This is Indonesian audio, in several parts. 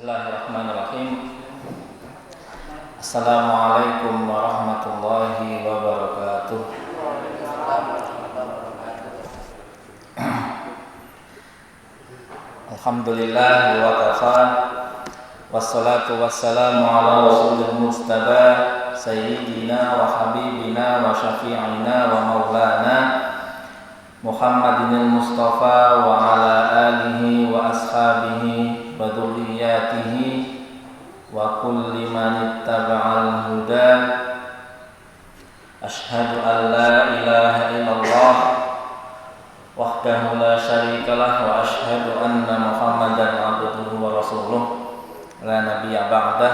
Bismillahirrahmanirrahim. Assalamualaikum warahmatullahi wabarakatuh. Alhamdulillah wa kafa. Wassalatu wassalamu ala rasulil mustafa sayyidina wa habibina wa syafi'ina wa maulana Muhammadinil Mustafa wa ala alihi wa ashabihi wa dhurriyyatihi wa kulli man ittaba'al huda. Asyhadu an la ilaha illallah wahdahu la syarikalah wa asyhadu anna Muhammadan abduhu wa rasuluh la nabiyya ba'dah.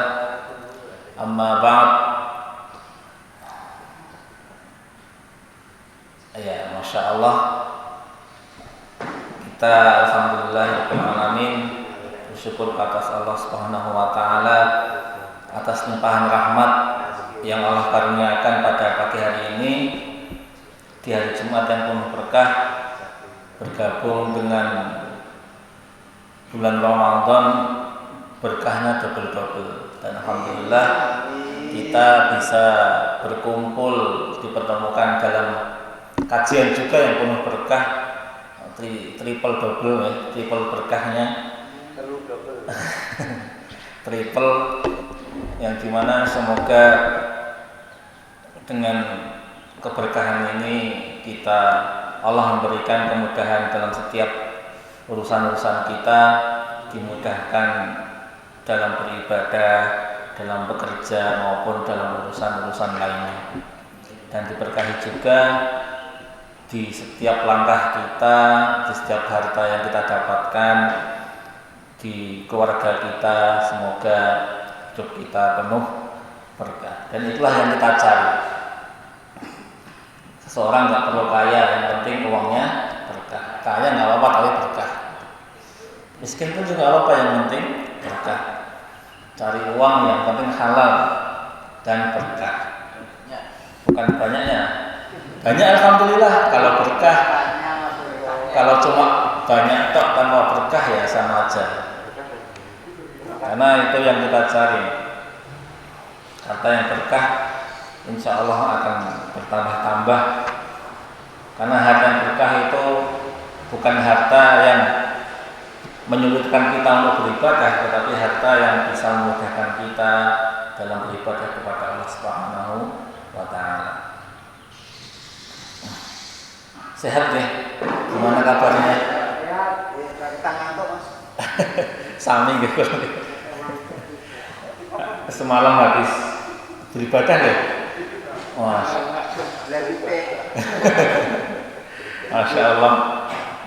Amma ba'd. Ya, Masya Allah, kita alhamdulillah alamin bersyukur atas Allah Subhanahu wa taala atas limpahan rahmat yang Allah karuniakan pada pagi hari ini di hari Jumat yang penuh berkah, bergabung dengan bulan Ramadan, berkahnya double-double, dan alhamdulillah kita bisa berkumpul dipertemukan dalam kajian juga yang penuh berkah, triple double ya, triple berkahnya, triple, yang dimana semoga dengan keberkahan ini kita Allah memberikan kemudahan dalam setiap urusan-urusan kita, dimudahkan dalam beribadah, dalam bekerja maupun dalam urusan-urusan lainnya, dan diberkahi juga di setiap langkah kita, di setiap harta yang kita dapatkan, di keluarga kita, semoga hidup kita penuh berkah. Dan itulah yang kita cari. Seseorang nggak perlu kaya, yang penting uangnya berkah. Kaya nggak apa-apa tapi berkah. Miskin pun juga apa, yang penting berkah. Cari uang yang penting halal dan berkah. Bukan banyaknya. Banyak alhamdulillah, kalau berkah, kalau cuma banyak tok tanpa berkah ya sama aja. Karena itu yang kita cari. Harta yang berkah insya Allah akan bertambah-tambah. Karena harta yang berkah itu bukan harta yang menyulitkan kita untuk beribadah, tetapi harta yang bisa memudahkan kita dalam beribadah kepada Allah Subhanahu wa taala. Sehat ya? Gimana kabarnya? Sami gitu. Semalam habis beribadah ya? Wah. Masya Allah.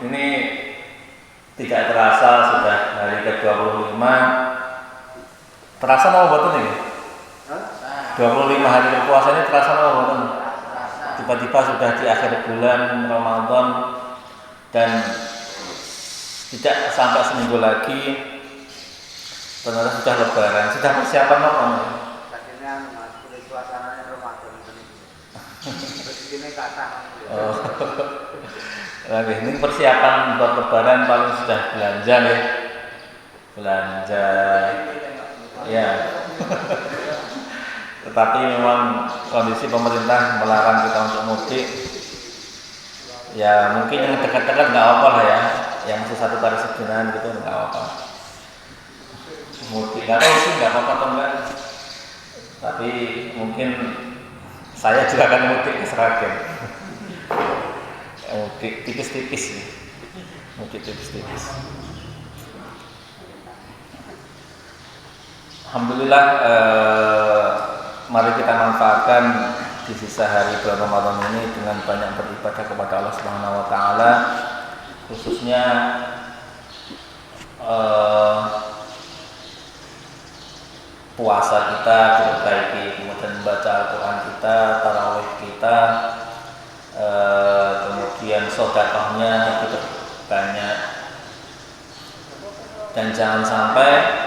Ini tidak terasa sudah hari ke-25. Terasa mau betul nih? 25 hari berpuasa ini terasa mau betul. Tiba-tiba sudah di akhir bulan Ramadan dan tidak sampai seminggu lagi ternyata sudah lebaran. Sudah persiapan apa? Oh. Lagi ini persiapan buat lebaran, paling sudah belanja ya. Belanja. Ya. Tetapi memang kondisi pemerintah melarang kita untuk mudik. Ya mungkin yang dekat-dekat nggak apa lah ya, yang masih 1 kali sebulan gitu nggak apa. Mudik nggak tahu sih nggak apa-apa atau enggak. Tapi mungkin saya juga akan mudik ke Sragen. Mudik tipis-tipis nih. Mudik tipis-tipis. Alhamdulillah. Mari kita manfaatkan di sisa hari bulan Ramadan ini dengan banyak beribadah kepada Allah Subhanahu wa taala, khususnya puasa kita diperbaiki, kemudian membaca Al-Qur'an kita, tarawih kita, kemudian sedekahnya kita banyak, dan jangan sampai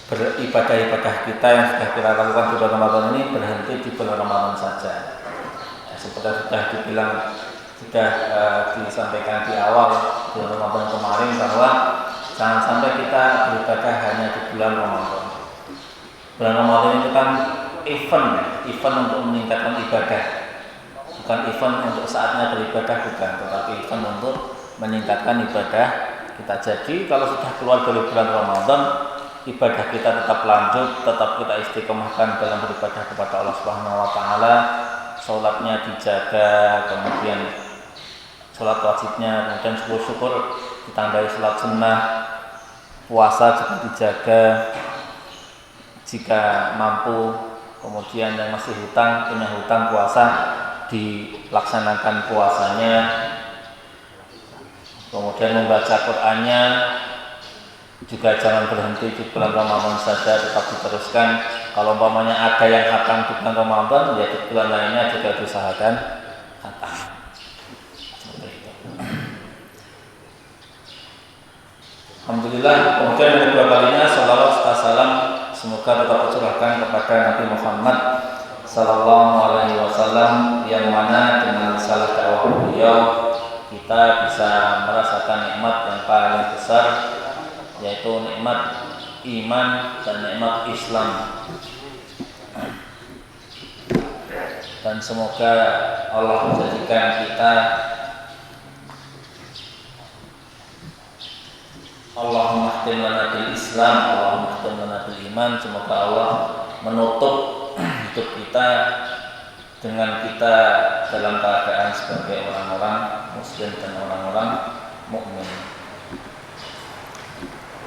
beribadah-ibadah kita yang sudah kita lakukan di bulan Ramadan ini berhenti di bulan Ramadan saja. Ya, seperti sudah dibilang, sudah disampaikan di awal bulan Ramadan kemarin bahwa Jangan sampai kita beribadah hanya di bulan Ramadan. Bulan Ramadan itu kan event untuk meningkatkan ibadah, bukan event untuk saatnya beribadah, bukan, tetapi event untuk meningkatkan ibadah kita. Jadi kalau sudah keluar dari bulan Ramadan, ibadah kita tetap lanjut, tetap kita istiqomahkan dalam beribadah kepada Allah Subhanahu wa taala. Salatnya dijaga, kemudian salat wajibnya, kemudian syukur ditandai salat sunnah, puasa juga dijaga jika mampu, kemudian yang masih punya hutang puasa dilaksanakan puasanya, kemudian membaca Qur'annya juga jangan berhenti di bulan Ramadan saja, tetap diteruskan. Kalau umpamanya ada yang khatam di bulan Ramadan, ya di bulan lainnya juga diusahakan khatam. Alhamdulillah. Kemudian yang kedua kalinya salawat serta salam semoga tetap tercurahkan kepada Nabi Muhammad sallallahu alaihi wasallam, yang mana dengan salah dakwah beliau kita bisa merasakan nikmat yang paling besar, yaitu nikmat iman dan nikmat Islam. Dan semoga Allah menjadikan kita, Allahumma khtim lana bil Islam, Allahumma khtim lana bil iman. Semoga Allah menutup hidup kita dengan kita dalam keadaan sebagai orang-orang muslim dan orang-orang mukmin.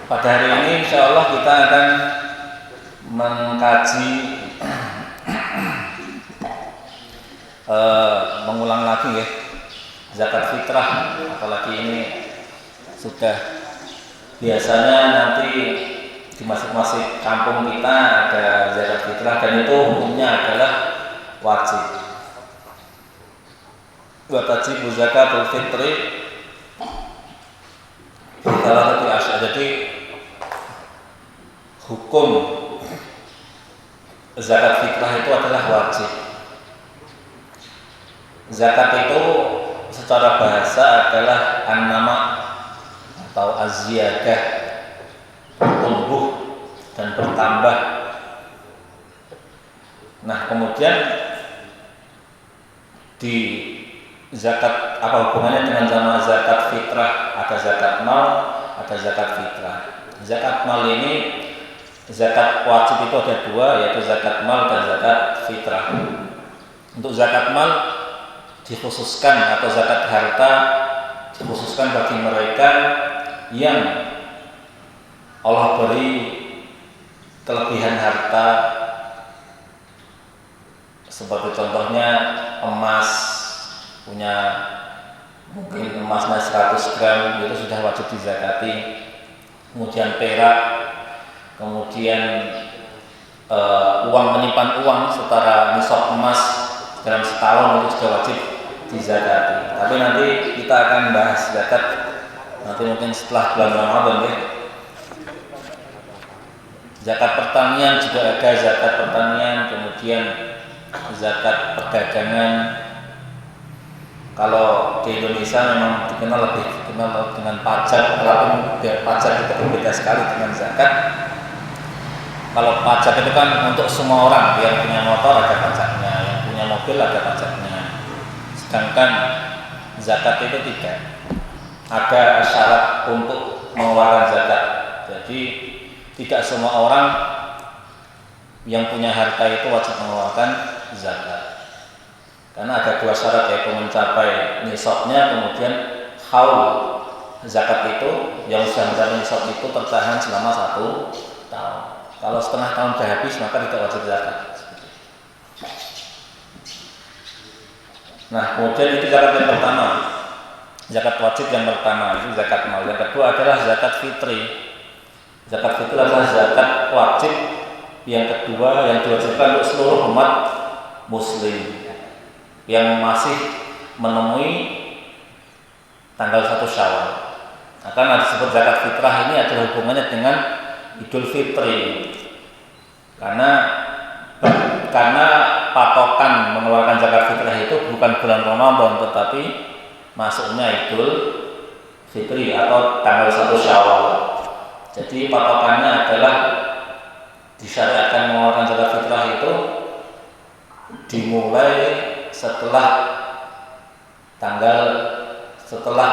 Pada hari ini insya Allah kita akan mengkaji mengulang lagi ya zakat fitrah. Apalagi ini sudah biasanya nanti di masing-masing kampung kita ada zakat fitrah, dan itu hukumnya adalah wajib. Wa tajibu zakatul fitri salah satu asyad. Jadi hukum zakat fitrah itu adalah wajib. Zakat itu secara bahasa adalah an-nama atau az-ziyadah, bertumbuh dan bertambah. Nah, kemudian di zakat, apa hubungannya dengan sama zakat fitrah? Ada zakat mal, ada zakat fitrah. Zakat mal ini, zakat wajib itu ada dua, yaitu zakat mal dan zakat fitrah. Untuk zakat mal dikhususkan, atau zakat harta dikhususkan bagi mereka yang Allah beri kelebihan harta, seperti contohnya emas, punya mungkin emasnya 100 gram, itu sudah wajib dizakati. Kemudian perak, kemudian uang, menyimpan uang setara nisab emas dalam setahun, itu sudah wajib dizakati. Tapi nanti kita akan bahas zakat nanti mungkin setelah bulan Ramadan ya. Zakat pertanian juga ada, zakat pertanian, kemudian zakat perdagangan. Kalau di Indonesia memang lebih dikenal dengan pajak, walaupun pajak itu berbeda sekali dengan zakat. Kalau pajak itu kan untuk semua orang, yang punya motor ada pajaknya, yang punya mobil ada pajaknya. Sedangkan zakat itu tidak ada syarat untuk mengeluarkan zakat. Jadi tidak semua orang yang punya harta itu wajib mengeluarkan zakat, karena ada dua syarat, yaitu mencapai nisabnya, kemudian haul zakat itu yang sudah mencapai nisab itu tertahan selama 1 tahun. Kalau setengah tahun sudah habis maka tidak wajib zakat. Nah, kemudian itu zakat yang pertama, zakat wajib yang pertama, itu zakat mal. Yang kedua adalah zakat fitri. Zakat fitri adalah zakat wajib yang kedua yang diwajibkan untuk seluruh umat muslim yang masih menemui tanggal 1 Syawal. Karena disebut zakat fitrah ini adalah hubungannya dengan Idul Fitri. Karena patokan mengeluarkan zakat fitrah itu bukan bulan Ramadan, tetapi masuknya Idul Fitri atau tanggal 1 Syawal. Jadi patokannya adalah disyariatkan mengeluarkan zakat fitrah itu dimulai setelah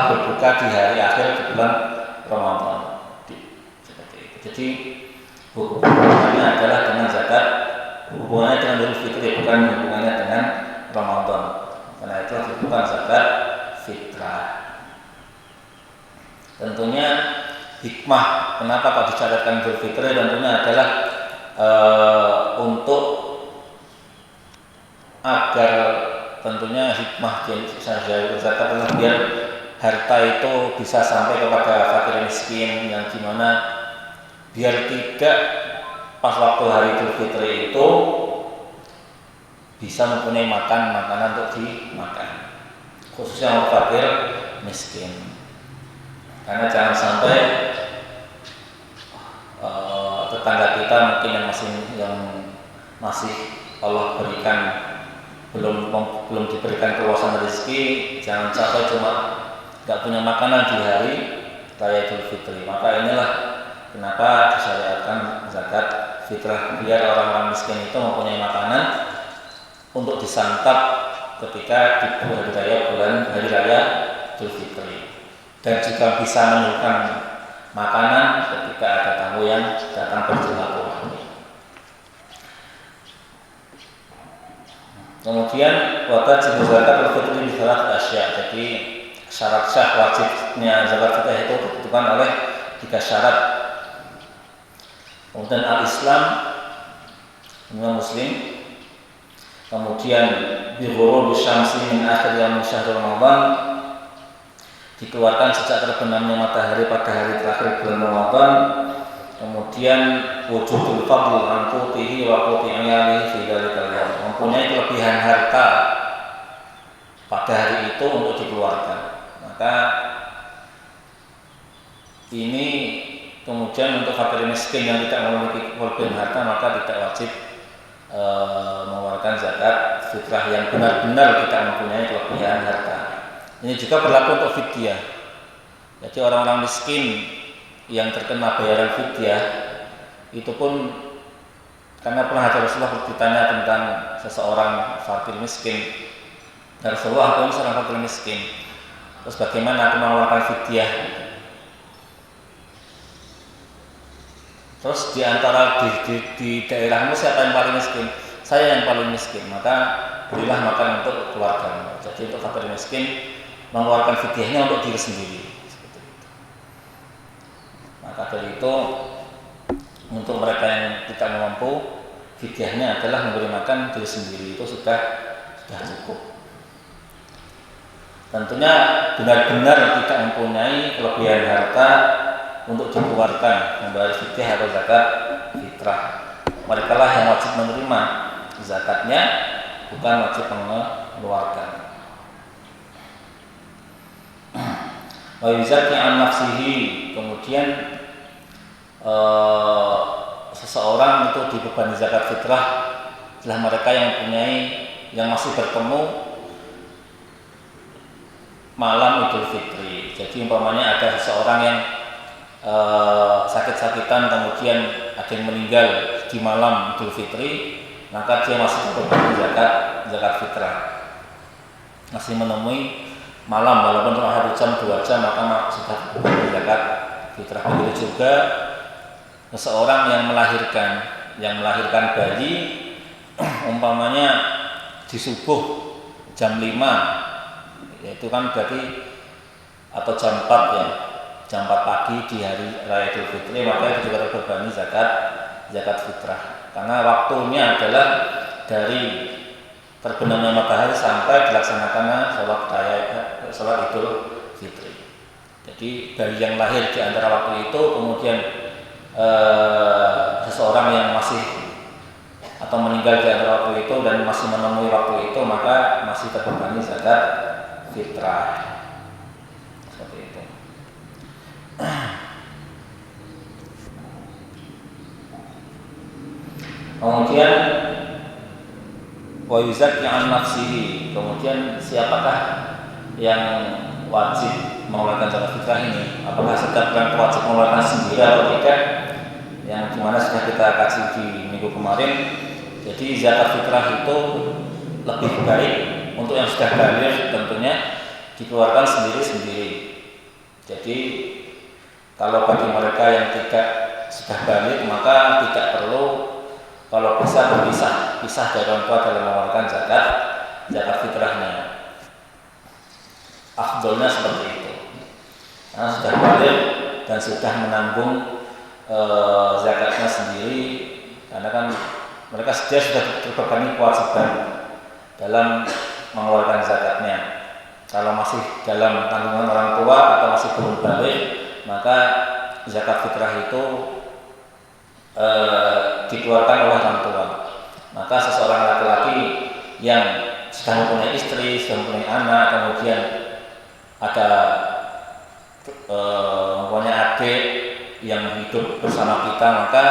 berbuka di hari akhir di bulan Ramadan. Seperti itu. Jadi hubungannya adalah dengan zakat, hubungannya dengan Idul Fitri, bukan hubungannya dengan Ramadan. Karena itu bukan zakat fitrah. Tentunya hikmah kenapa kok disyariatkan Idul Fitri tentunya adalah untuk agar tentunya hikmah zakat adalah biar harta itu bisa sampai kepada fakir miskin, yang dimana biar tidak pas waktu hari Idul Fitri itu bisa mempunyai makanan untuk dimakan, khususnya untuk fakir miskin. Karena jangan sampai tetangga kita mungkin yang masih Allah berikan belum diberikan keluasan rezeki, jangan sampai cuma nggak punya makanan di hari raya Idul Fitri. Maka inilah kenapa disyariatkan zakat fitrah, biar orang-orang miskin itu mempunyai makanan untuk disantap ketika di hari raya Idul Fitri, dan juga bisa menyuguhkan makanan ketika ada tamu yang datang bersilaturahmi. Kemudian wajib zakat fitri di salat asya. Jadi syarat sah wajibnya zakat fitrah itu ditentukan oleh 3 syarat. Kemudian al-Islam, Muslim. Kemudian bighurub syamsi min akhir yaum syahr Ramadan, dikeluarkan sejak terbenamnya matahari pada hari terakhir bulan Ramadan. Kemudian wujudul fadl an qutihi wa quti ayalihi fi dzalikal yaum, mempunyai kelebihan harta pada hari itu untuk dikeluarkan. Maka ini kemudian untuk fakir miskin yang tidak memiliki kelebihan harta maka tidak wajib mengeluarkan zakat fitrah yang benar-benar tidak mempunyai kelebihan harta. Ini juga berlaku untuk fidyah. Jadi orang-orang miskin yang terkena bayaran fidyah itu pun, karena pernah ada Rasulullah bertanya tentang seseorang fakir miskin, dan Rasulullah, aku ini seorang fakir miskin, terus bagaimana aku mengeluarkan fidyah? Terus di antara di daerahmu siapa yang paling miskin? Saya yang paling miskin. Maka berilah makan untuk keluargamu. Jadi untuk fakir miskin mengeluarkan fidyahnya untuk diri sendiri. Seperti itu. Maka dari itu untuk mereka yang tidak mampu, fidyahnya adalah memberi makan diri sendiri, itu sudah cukup. Tentunya benar-benar tidak mempunyai kelebihan harta untuk dikeluarkan membayar fidyah atau zakat fitrah. Mereka lah yang wajib menerima zakatnya, bukan wajib mengeluarkan. Wa yuzakki an nafsihi, kemudian seseorang itu dibebani zakat fitrah adalah mereka yang masih bertemu malam Idul Fitri. Jadi umpamanya ada seseorang yang sakit-sakitan, kemudian ada yang meninggal di malam Idul Fitri, maka dia masih berbagi zakat fitrah, masih menemui malam walaupun cuma 1 jam 2 jam, maka sudah berbagi zakat fitrah. Begitu juga seseorang yang melahirkan bayi umpamanya di subuh jam 5, yaitu kan berarti, atau jam 4 ya, jam 4 pagi di hari raya Idul Fitri, maka itu juga terbebani zakat fitrah, karena waktunya adalah dari terbenamnya matahari sampai dilaksanakannya sholat Idul Fitri. Jadi bayi yang lahir di antara waktu itu, kemudian seseorang yang masih atau meninggal di antara waktu itu dan masih menemui waktu itu, maka masih terbebani zakat fitrah. Kemudian wa yuzakki an nafsihi, kemudian siapakah yang wajib mengeluarkan zakat fitrah ini, apakah setiap bulan wajib mengeluarkan sendiri atau tidak, yang dimana sudah kita kaji di minggu kemarin. Jadi zakat fitrah itu lebih baik untuk yang sudah baligh tentunya dikeluarkan sendiri-sendiri. Jadi kalau bagi mereka yang tidak sudah baligh maka tidak perlu, kalau bisa berpisah dari orang tua dalam mengeluarkan zakat fitrahnya. Afdolnya seperti itu. Karena sudah baligh dan sudah menanggung zakatnya sendiri, karena kan mereka sudah terbebani kewajiban dalam mengeluarkan zakatnya. Kalau masih dalam tanggungan orang tua atau masih belum baligh, maka zakat fitrah itu dikeluarkan oleh orang tua. Maka seseorang laki-laki yang sudah mempunyai istri, sudah mempunyai anak, kemudian ada mempunyai adik yang hidup bersama kita, maka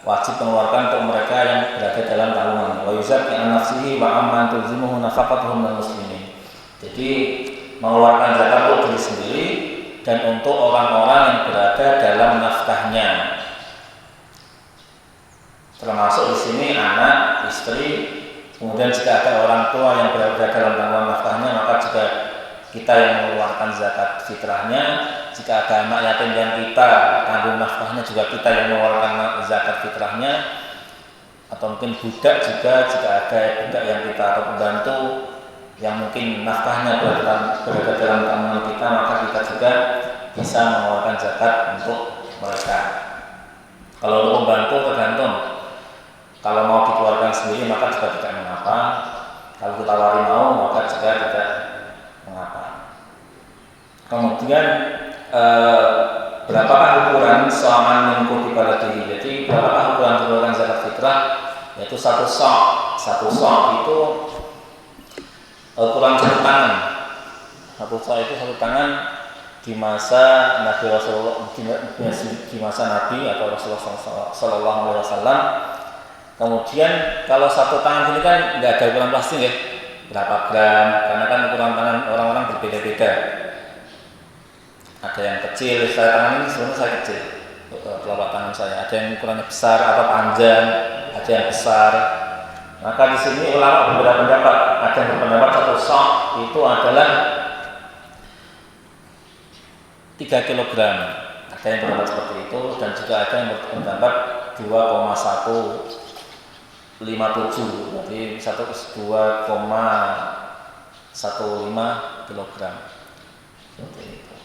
wajib mengeluarkan untuk mereka yang berada dalam tanggungan. Wa yuzakki an nafsihi wa amman tulzimuhu nafaqatuhum minal muslimin. Jadi mengeluarkan zakat untuk diri sendiri dan untuk orang-orang yang berada dalam nafkahnya. Termasuk di sini anak, istri, kemudian jika ada orang tua yang berada dalam tanggungan nafkahnya, maka juga kita yang mengeluarkan zakat fitrahnya. Jika ada anak yatim yang kita tanggung nafkahnya, juga kita yang mengeluarkan zakat fitrahnya. Atau mungkin budak juga, jika ada budak yang kita atau pembantu yang mungkin nafkahnya berada dalam tanggungan kita, maka kita juga bisa mengeluarkan zakat untuk mereka. Kalau untuk pembantu tergantung, kalau mau dikeluarkan sendiri maka juga tidak mengapa. Kalau kita wari mau maka juga tidak mengapa. Kemudian berapakah ukuran so'an yang di pada diri? Jadi berapakah ukuran mengeluarkan zakat fitrah? Yaitu satu sok itu ukuran satu tangan. Satu sok itu satu tangan di masa Nabi Rasulullah, di masa Nabi atau Rasulullah Sallallahu Alaihi Wasallam. Kemudian kalau satu tangan ini kan nggak ada ukuran pasti ya, berapa gram? Karena kan ukuran tangan orang-orang berbeda-beda. Ada yang kecil, saya tangan ini sebenarnya saya kecil, telapak tangan saya. Ada yang ukurannya besar atau panjang, ada yang besar. Maka di sini ulama berbeda pendapat. Ada yang berpendapat satu sok itu adalah 3 kg. Ada yang berpendapat seperti itu, dan juga ada yang berpendapat 2,157, jadi 2,15 kg. Seperti itu.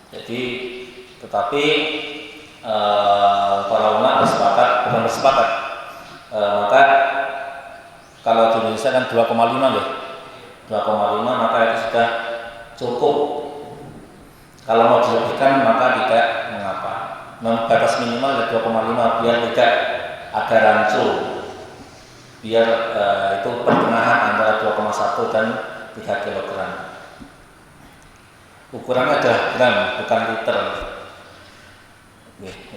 Jadi, tetapi para ulama bukan bersepakat. Maka kalau di Indonesia kan 2,5 ya, 2,5 maka itu sudah cukup. Kalau mau dilebihkan maka tidak mengapa. Batas minimal ya 2,5 biar tidak ada rancu, biar itu pertengahan antara 2,1 dan 3 kg. Ukurannya adalah gram, bukan liter.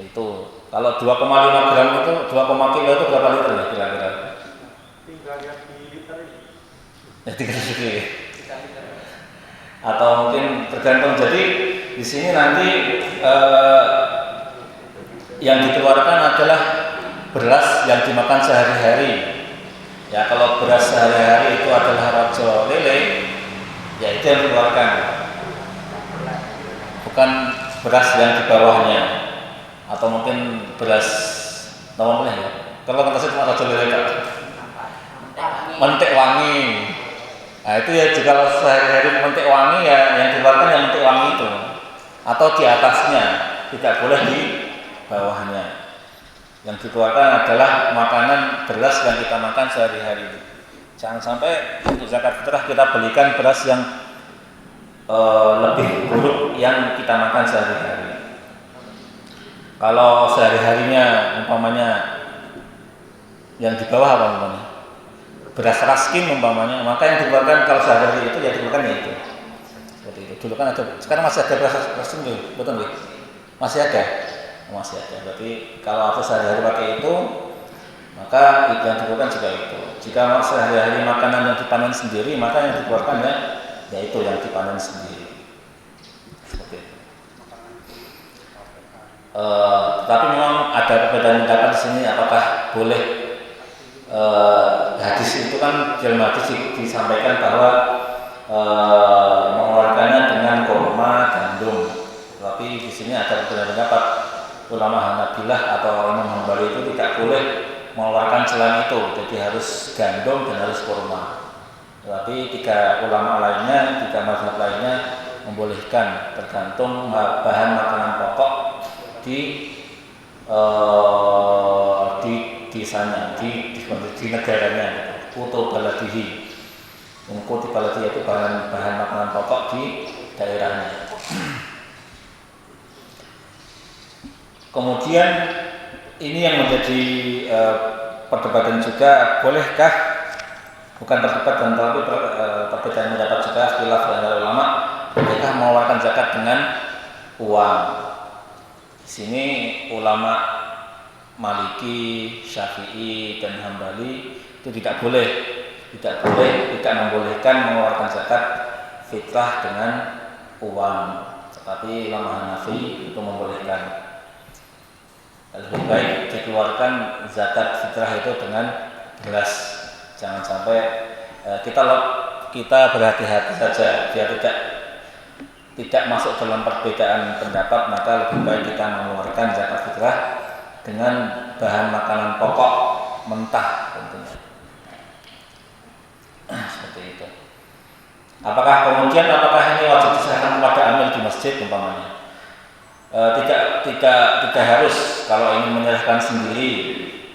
Itu kalau 2,5 gram itu 2, kilo itu berapa liter ya kira-kira? Tinggal lihat di liter ini. Ya 3 liter. Atau mungkin tergantung. Jadi di sini nanti yang dikeluarkan adalah beras yang dimakan sehari-hari. Ya kalau beras sehari-hari itu adalah rojo lele, ya itu yang dikeluarkan. Bukan beras yang di bawahnya, atau mungkin beras namanya ya. Kalau kata saya cuma rojo lele Pak. Mentik wangi. Nah itu ya jika sehari-hari mentik wangi ya yang dikeluarkan yang mentik wangi itu, atau di atasnya, tidak boleh di bawahnya. Yang dikeluarkan adalah makanan beras yang kita makan sehari-hari. Jangan sampai untuk zakat fitrah kita belikan beras yang lebih buruk yang kita makan sehari-hari. Kalau sehari-harinya umpamanya yang di bawah apa umpamanya? Beras raskin umpamanya, maka yang dikeluarkan kalau sehari-hari itu ya dikeluarkan ya itu. Seperti itu. Dulu kan ada, sekarang masih ada beras raskin tuh, betul nggak? Masih ada. Berarti kalau aku sehari-hari pakai itu, maka yang dikeluarkan juga itu. Jika sehari-hari makanan yang dipanen sendiri, maka yang dikeluarkan ya itu yang dipanen sendiri. Tetapi memang ada perbedaan pendapat di sini apakah boleh. Hadis itu kan dalam hadis disampaikan bahwa mengeluarkannya dengan kurma gandum. Tapi di sini ada perbedaan pendapat ulama Hanabilah atau Imam Hambali itu tidak boleh mengeluarkan selain itu, jadi harus gandum dan harus kurma. Tapi tiga ulama lainnya, tiga mazhab lainnya membolehkan tergantung bahan makanan pokok di desanya, di negaranya, kutu baladihi. Kutu baladihi itu bahan makanan pokok di daerahnya. Kemudian ini yang menjadi perdebatan juga, bolehkah, bukan perdebatan tapi perbedaan pendapat juga, khilaf antara ulama, bolehkah mengeluarkan zakat dengan uang. Di sini ulama Maliki, Syafi'i dan Hambali itu tidak membolehkan mengeluarkan zakat fitrah dengan uang. Tetapi ulama Hanafi itu membolehkan. Lebih baik dikeluarkan zakat fitrah itu dengan beras. Jangan sampai kita berhati-hati saja biar tidak masuk dalam perbedaan pendapat, maka lebih baik kita mengeluarkan zakat fitrah dengan bahan makanan pokok mentah tentunya. Seperti itu. Apakah ini wajib diserahkan kepada amil di masjid umpamanya? Tidak harus. Kalau ingin menyerahkan sendiri,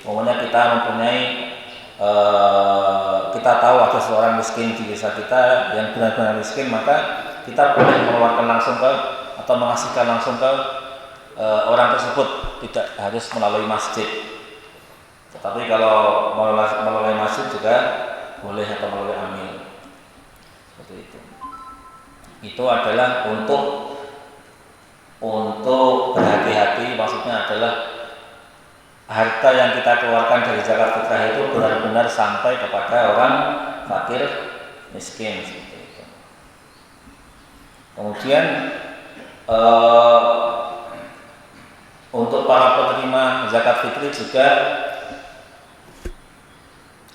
umpamanya kita mempunyai kita tahu ada seorang miskin di desa kita yang benar-benar miskin, maka kita boleh mengeluarkan langsung atau mengasihkan langsung ke orang tersebut, tidak harus melalui masjid. Tetapi kalau melalui masjid juga boleh atau melalui amil. Seperti itu. Itu adalah untuk berhati-hati, maksudnya adalah harta yang kita keluarkan dari zakat fitrah itu benar-benar sampai kepada orang fakir miskin. Seperti itu. Kemudian untuk para penerima zakat fitri juga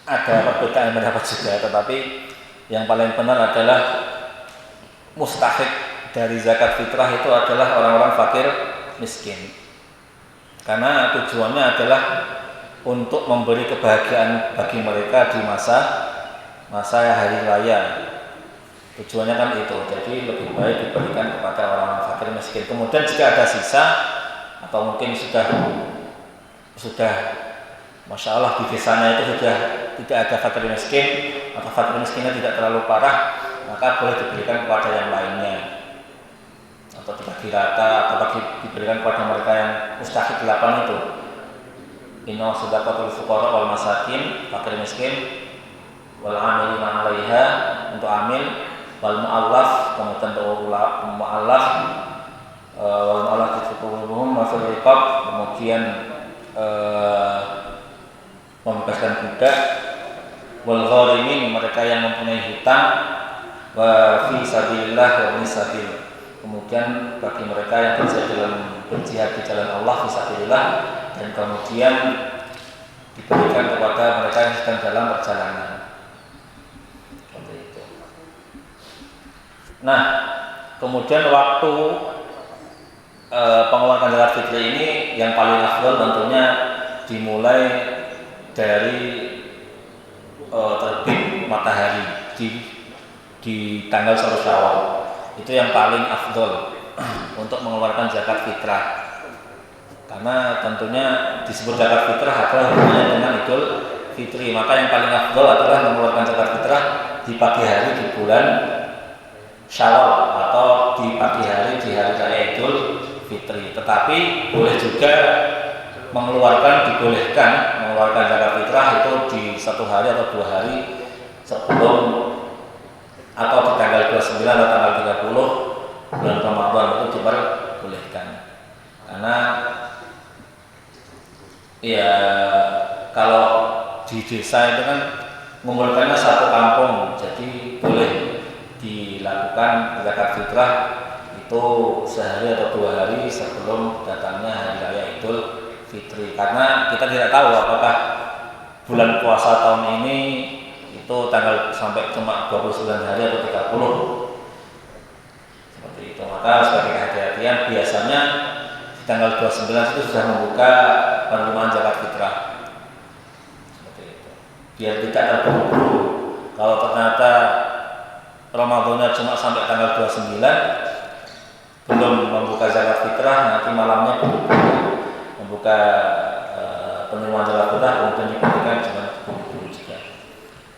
ada perbedaan pendapat juga, tetapi yang paling benar adalah mustahik dari zakat fitrah itu adalah orang-orang fakir miskin, karena tujuannya adalah untuk memberi kebahagiaan bagi mereka di masa hari raya. Tujuannya kan itu, jadi lebih baik diberikan kepada orang-orang fakir miskin. Kemudian jika ada sisa atau mungkin sudah Masya Allah di desanya itu sudah tidak ada fakir miskin atau fakir miskinnya tidak terlalu parah, maka boleh diberikan kepada yang lainnya atau dibagi rata atau diberikan kepada mereka yang mustahik 8 itu. Inna sedaqatul fuqara wal masakin, fakir miskin, wal amilina 'alaiha, untuk amil, wal mu'allaf, kemudian untuk mu'allaf, wal mu'allaf qulubuhum wa fil riqab, kemudian membebaskan budak, wal gharimin, mereka yang mempunyai hutang, wa fi sabilillah wa ibn sabil, kemudian bagi mereka yang berjihad di jalan Allah fi sabilillah, dan kemudian diberikan kepada mereka yang sedang dalam perjalanan. Seperti itu. Nah, kemudian waktu pengeluaran zakat fitri ini yang paling afdal tentunya dimulai dari terbit matahari di tanggal 1 Syawal. Itu yang paling afdal untuk mengeluarkan zakat fitrah. Karena tentunya disebut zakat fitrah adalah hubungannya dengan Idul Fitri. Maka yang paling afdal adalah mengeluarkan zakat fitrah di pagi hari di bulan Syawal atau di pagi hari di hari raya Idul Fitri. Tetapi boleh juga dibolehkan mengeluarkan zakat fitrah itu di 1 hari atau 2 hari sebelum atau di tanggal 29 atau tanggal 30 bulan Ramadan, itu diperbolehkan. Karena ya kalau di desa itu kan mengumpulkannya satu kampung, jadi boleh dilakukan zakat fitrah itu itu sehari atau 2 hari sebelum datangnya hari raya Idul Fitri, karena kita tidak tahu apakah bulan puasa tahun ini itu tanggal sampai cuma 29 hari atau 30 seperti itu. Maka sebagai kehati-hatian biasanya di tanggal 29 itu sudah membuka penerimaan zakat fitrah seperti itu, biar tidak terburu-buru. Kalau ternyata Ramadannya cuma sampai tanggal 29 belum membuka zakat fitrah, nanti malamnya buru-buru membuka penerimaan zakat fitrah, kemudian diberikan cuma buru-buru juga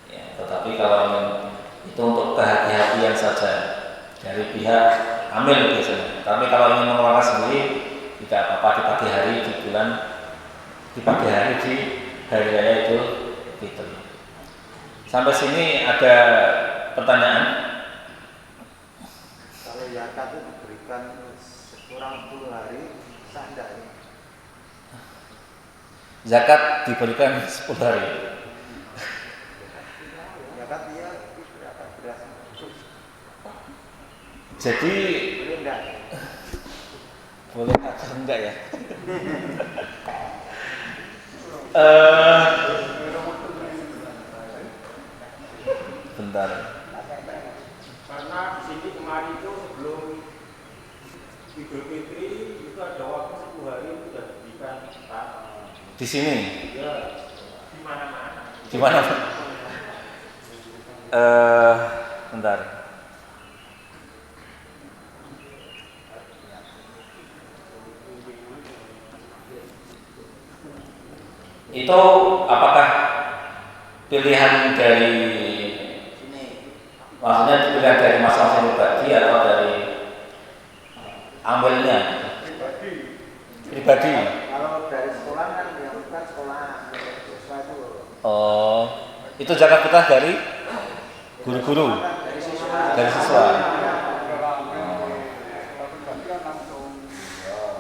ya. Tetapi kalau ingin itu untuk kehati-hatian saja dari pihak amil biasanya. Tapi kalau ingin mengeluarkan sendiri tidak apa-apa di pagi hari di hari raya Idul Fitri. Sampai sini ada pertanyaan? Kalau zakat itu diberikan kurang 10 hari, sah enggak ini? Zakat diberikan 10 hari. Zakat dia berapa beras? Jadi Boleh enggak? boleh atau enggak ya? Bentar. Karena di sini kemarin itu sebelum Idul Fitri itu ada waktu 10 hari itu sudah diberikan Di sini. ya di mana-mana. Di mana? Bentar. Itu apakah pilihan dari maksudnya pilihan dari masing-masing pribadi atau dari ambilnya pribadi? Kalau dari sekolah kan yang bukan sekolah siswa itu. Oh, itu zakat fitrah dari guru-guru, Dari siswa. dari siswa.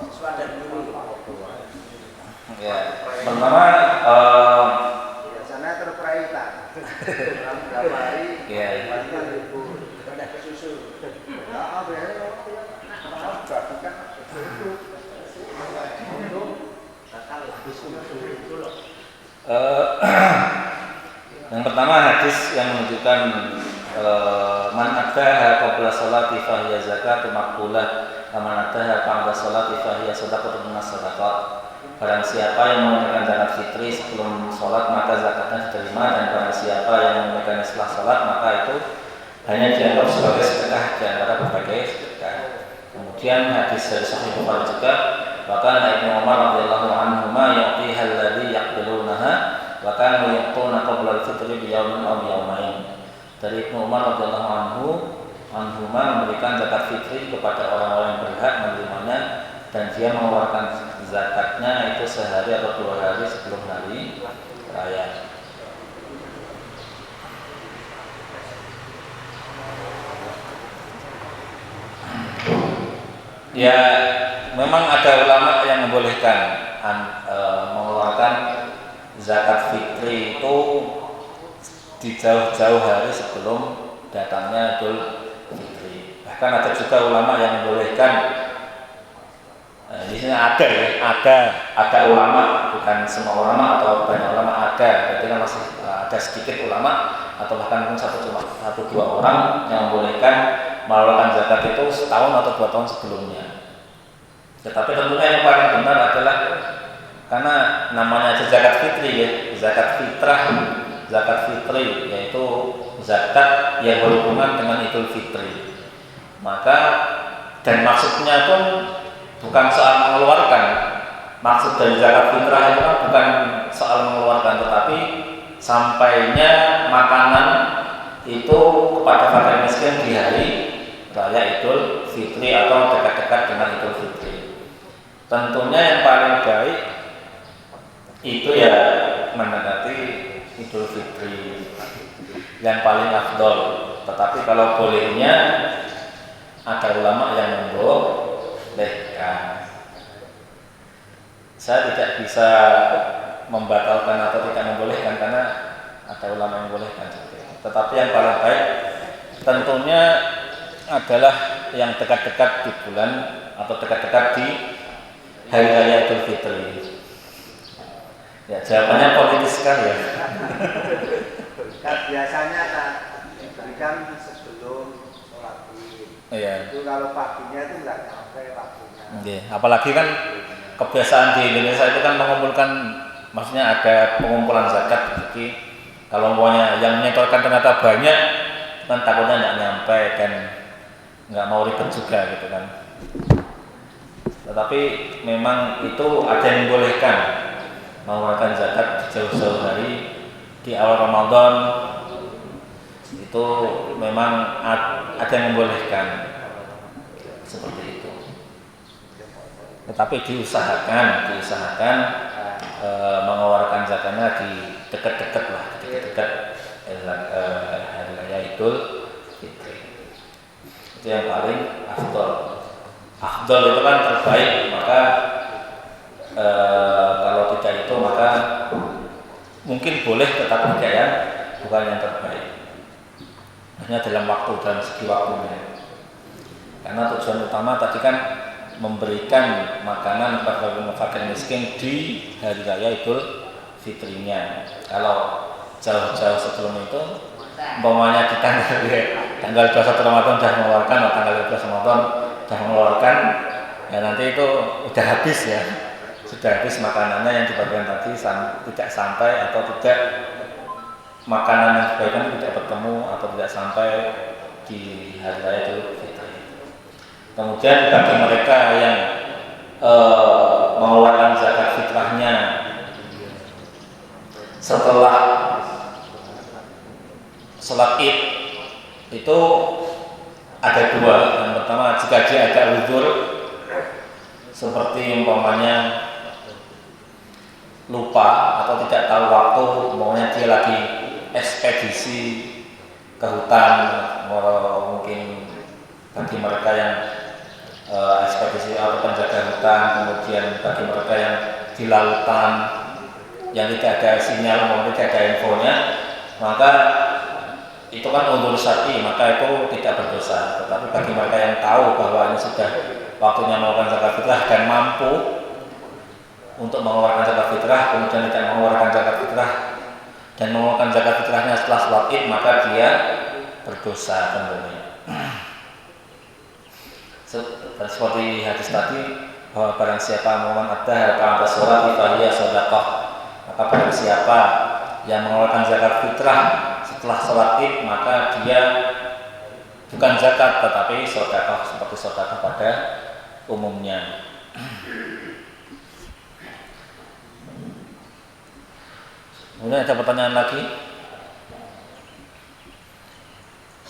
Siswa dan guru. Ya, pertama Biasanya terperaitan. Dalam berapa hari? ya, Palingan libur. Ada ke susu. Ya, bagikan itu. yang pertama hadis yang menunjukkan man addaha qabla sholati fahiya zakatu maqbulah wa man addaha ba'da sholati fahiya shadaqatun minas shadaqat. Barang siapa yang menunaikan zakat fitri sebelum sholat maka zakatnya diterima, dan barang siapa yang menunaikan setelah sholat maka itu hanya dianggap sebagai sedekah di antara berbagai sedekah. Kemudian hadis dari Sahih Bukhari juga, bahkan Ibnu Umar radhiyallahu anhuma yu'tiha alladhi yaqbilunaha wa kanu yu'tuna qabla al-fitri bi yawmin aw yawmain. Dari Ibnu Umar radhiyallahu anhuma memberikan zakat fitri kepada orang-orang yang berhak menerimanya, dan dia mengeluarkan zakatnya itu sehari atau 2 hari sebelum hari raya. Ya, memang ada ulama yang membolehkan mengeluarkan zakat fitri itu di jauh-jauh hari sebelum datangnya Idul Fitri. Bahkan ada juga ulama yang membolehkan. Di sini ada ya, ada ulama, bukan semua ulama atau banyak ulama ada. Berarti kan masih ada sedikit ulama atau bahkan mungkin satu dua orang yang membolehkan mengeluarkan zakat itu setahun atau 2 tahun sebelumnya. Tetapi tentunya yang paling benar adalah, karena namanya aja zakat fitri ya, zakat fitrah, zakat fitri yaitu zakat yang berhubungan dengan Idul Fitri. Maka dan maksudnya pun bukan soal mengeluarkan. Maksud dari zakat fitrah itu kan bukan soal mengeluarkan, tetapi sampainya makanan itu kepada fakir miskin di hari raya Idul Fitri atau dekat-dekat dengan Idul Fitri. Tentunya yang paling baik itu ya mendekati Idul Fitri, yang paling afdol. Tetapi kalau bolehnya ada ulama yang membolehkan. Saya tidak bisa membatalkan atau tidak membolehkan karena ada ulama yang membolehkan. Tetapi yang paling baik tentunya adalah yang dekat-dekat di bulan atau dekat-dekat di hari raya Idul Fitri? Ya, jawabannya politis sekali ya. Kan biasanya kan diberikan sebelum sholat Id. Iya. Itu kalau paginya itu nggak nyampe waktunya. Oke. Apalagi kan kebiasaan di Indonesia itu kan mengumpulkan, maksudnya ada pengumpulan zakat. Jadi kalau umpamanya yang menyetorkan ternyata banyak, kan takutnya nggak nyampe dan nggak mau ribet juga gitu kan. Tetapi memang itu ada yang membolehkan mengeluarkan zakat di jauh-jauh hari di awal Ramadan, itu memang ada yang membolehkan seperti itu. Tetapi diusahakan mengeluarkan zakatnya di dekat-dekat lah, dekat hari raya Idul Fitri. Itu yang paling afdol. Afdol itu kan terbaik, maka kalau tidak itu maka mungkin boleh, tetapi tidak yang bukan yang terbaik. Hanya dalam segi waktunya. Karena tujuan utama tadi kan memberikan makanan kepada fakir miskin di hari raya Idul Fitrinya. Kalau jauh-jauh sebelum itu, umpamanya di tanggal 21 Ramadan sudah mengeluarkan, atau tanggal 12 Ramadan sudah mengeluarkan, ya nanti itu udah habis ya. Sudah habis makanannya yang dibagikan tadi, tidak sampai atau tidak, makanan yang dibagikan tidak bertemu atau tidak sampai di hari raya Idul Fitri. Kemudian bagi mereka yang mengeluarkan zakat fitrahnya setelah sholat Id, itu ada dua. Yang pertama, jika dia ada uzur seperti umpamanya lupa atau tidak tahu waktu, umpamanya dia lagi ekspedisi ke hutan, mungkin bagi mereka yang ekspedisi atau penjaga hutan, kemudian bagi mereka yang di lautan yang tidak ada sinyal maupun tidak ada infonya, maka itu kan undur syar'i, maka itu tidak berdosa. Tetapi bagi mereka yang tahu bahwa ini sudah waktunya mengeluarkan zakat fitrah dan mampu untuk mengeluarkan zakat fitrah, kemudian tidak mengeluarkan zakat fitrah dan mengeluarkan zakat fitrahnya setelah sholat Id, maka dia berdosa tentunya. Seperti hadis tadi, bahwa barang siapa momen ada pada sholat ifahiyah sedekah, maka barang siapa yang mengeluarkan zakat fitrah setelah sholat Id, maka dia bukan zakat tetapi sedekah, seperti sedekah pada umumnya. Kemudian ada pertanyaan lagi?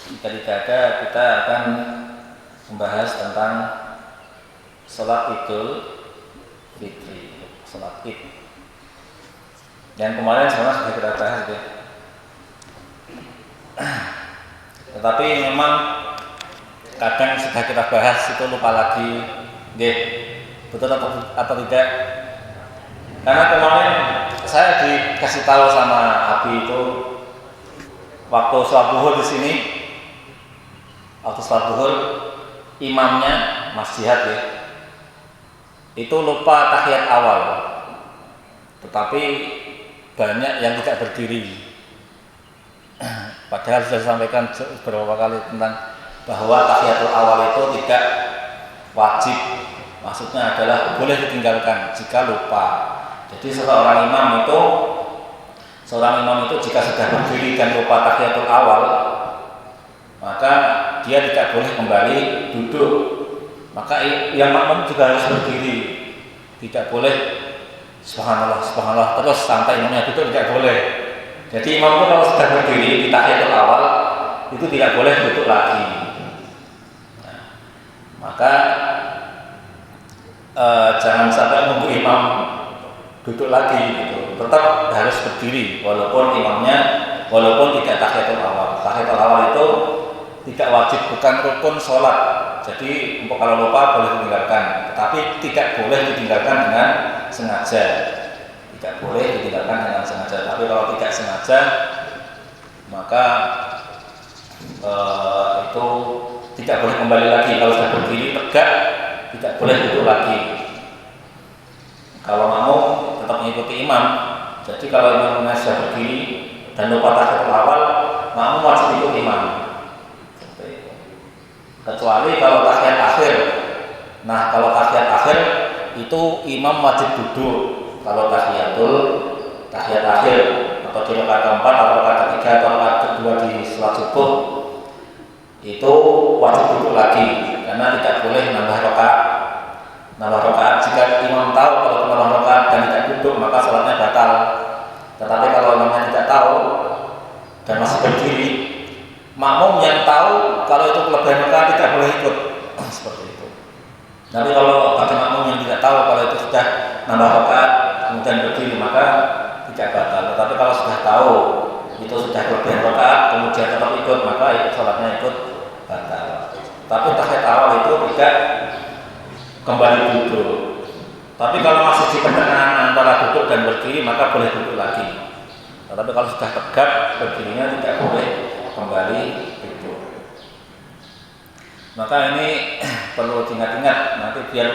Jika tidak ada, kita akan membahas tentang sholat Idul Fitri, sholat Id. Yang kemarin sebenarnya sudah kita bahas ya. Tetapi memang kadang sudah kita bahas itu lupa lagi, betul atau tidak? Karena kemarin saya dikasih tahu sama Abi itu waktu sholat zuhur di sini, waktu sholat zuhur imamnya Mas Jihad ya, itu lupa tahiyat awal, tetapi banyak yang tidak berdiri. Padahal sudah disampaikan beberapa kali tentang bahwa tahiyatul awal itu tidak wajib, maksudnya adalah boleh ditinggalkan jika lupa. Jadi seorang imam itu jika sudah berdiri dan lupa tahiyatul awal, maka dia tidak boleh kembali duduk. Maka yang makmum juga harus berdiri, tidak boleh subhanallah subhanallah terus sampai imamnya duduk, tidak boleh. Jadi imam itu kalau sudah berdiri di tahiyatul awal itu tidak boleh duduk lagi. Nah, maka jangan sampai nunggu imam duduk lagi gitu. Tetap harus berdiri walaupun tidak tahiyatul awal. Tahiyatul awal itu tidak wajib, bukan rukun sholat. Jadi kalau lupa boleh ditinggalkan, tetapi tidak boleh ditinggalkan dengan sengaja. Tidak boleh ditinggalkan dengan sengaja. Tapi kalau tidak sengaja, maka itu tidak boleh kembali lagi. Kalau sudah berdiri tegak, tidak boleh duduk lagi. Kalau makmum tetap mengikuti imam. Jadi kalau imamnya sudah berdiri dan lupa tahiyatul awal, makmum wajib ikut imam. Kecuali kalau tahiyat akhir. Nah, kalau tahiyat akhir itu imam wajib duduk. Kalau tahiyat akhir atau di rakaat keempat atau rakaat ketiga atau rakaat kedua di salat subuh itu wajib duduk lagi karena tidak boleh nambah rakaat. Jika imam tahu kalau nambah rakaat dan tidak duduk maka salatnya batal. Tetapi kalau imamnya tidak tahu dan masih berdiri, makmum yang tahu kalau itu kelebihan rakaat tidak boleh ikut. Seperti itu. Tapi kalau bagi makmum yang tidak tahu kalau itu sudah nambah rakaat kemudian berdiri maka tidak batal. Tetapi kalau sudah tahu itu sudah kelebihan rakaat kemudian tetap ikut maka salatnya ikut batal. Tapi tahiyat awal itu tidak kembali duduk. Tapi kalau masih di pertengahan antara duduk dan berdiri maka boleh duduk lagi. Tetapi kalau sudah tegak berdirinya tidak boleh kembali duduk. Maka ini perlu diingat-ingat nanti biar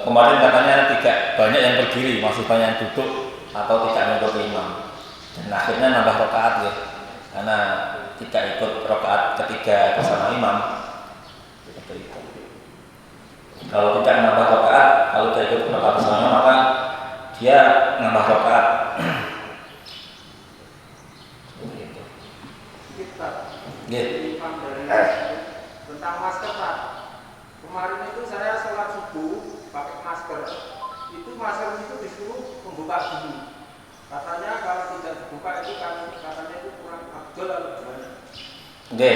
kemarin katanya tidak banyak yang berdiri, masih banyak yang duduk atau tidak mengikuti imam. Dan akhirnya nambah rakaat ya, karena tidak ikut rakaat ketiga bersama imam. Seperti itu. Kalau tidak nambah rakaat, kalau tidak ikut rakaat bersama maka dia nambah rakaat. Seperti itu. Kita Gitu. tentang masker Pak. Kemarin itu saya sholat subuh pakai masker. Itu masker itu disuruh membuka dulu. Katanya kalau tidak dibuka itu kan katanya itu kurang afdol atau gimana? Oke.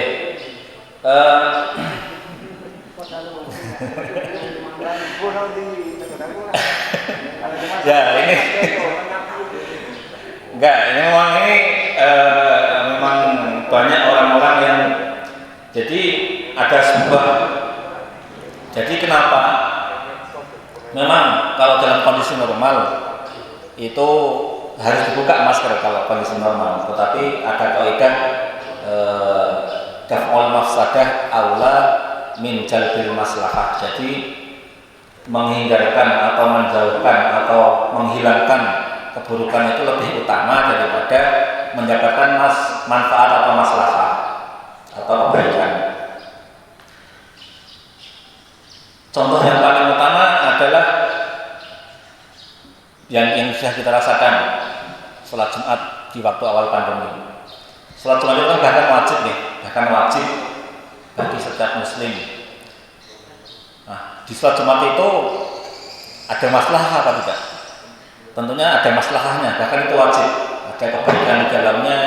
Ya ini enggak, ini memang banyak orang-orang yang jadi ada sebuah. Jadi kenapa? Memang kalau dalam kondisi normal itu harus dibuka masker kalau kondisi normal. Tetapi ada kaidah daf'ul mafsadah aula min jalbil maslahah. Jadi menghindarkan atau menjauhkan atau menghilangkan keburukan itu lebih utama daripada mendapatkan manfaat atau maslahah atau kebaikan. Contoh yang paling utama adalah yang sudah kita rasakan sholat Jumat di waktu awal pandemi. Sholat Jumat itu bahkan wajib bagi setiap muslim. Nah, di sholat Jumat itu ada masalah apa tidak? Tentunya ada masalahnya, bahkan itu wajib. Ada kebaikan di dalamnya,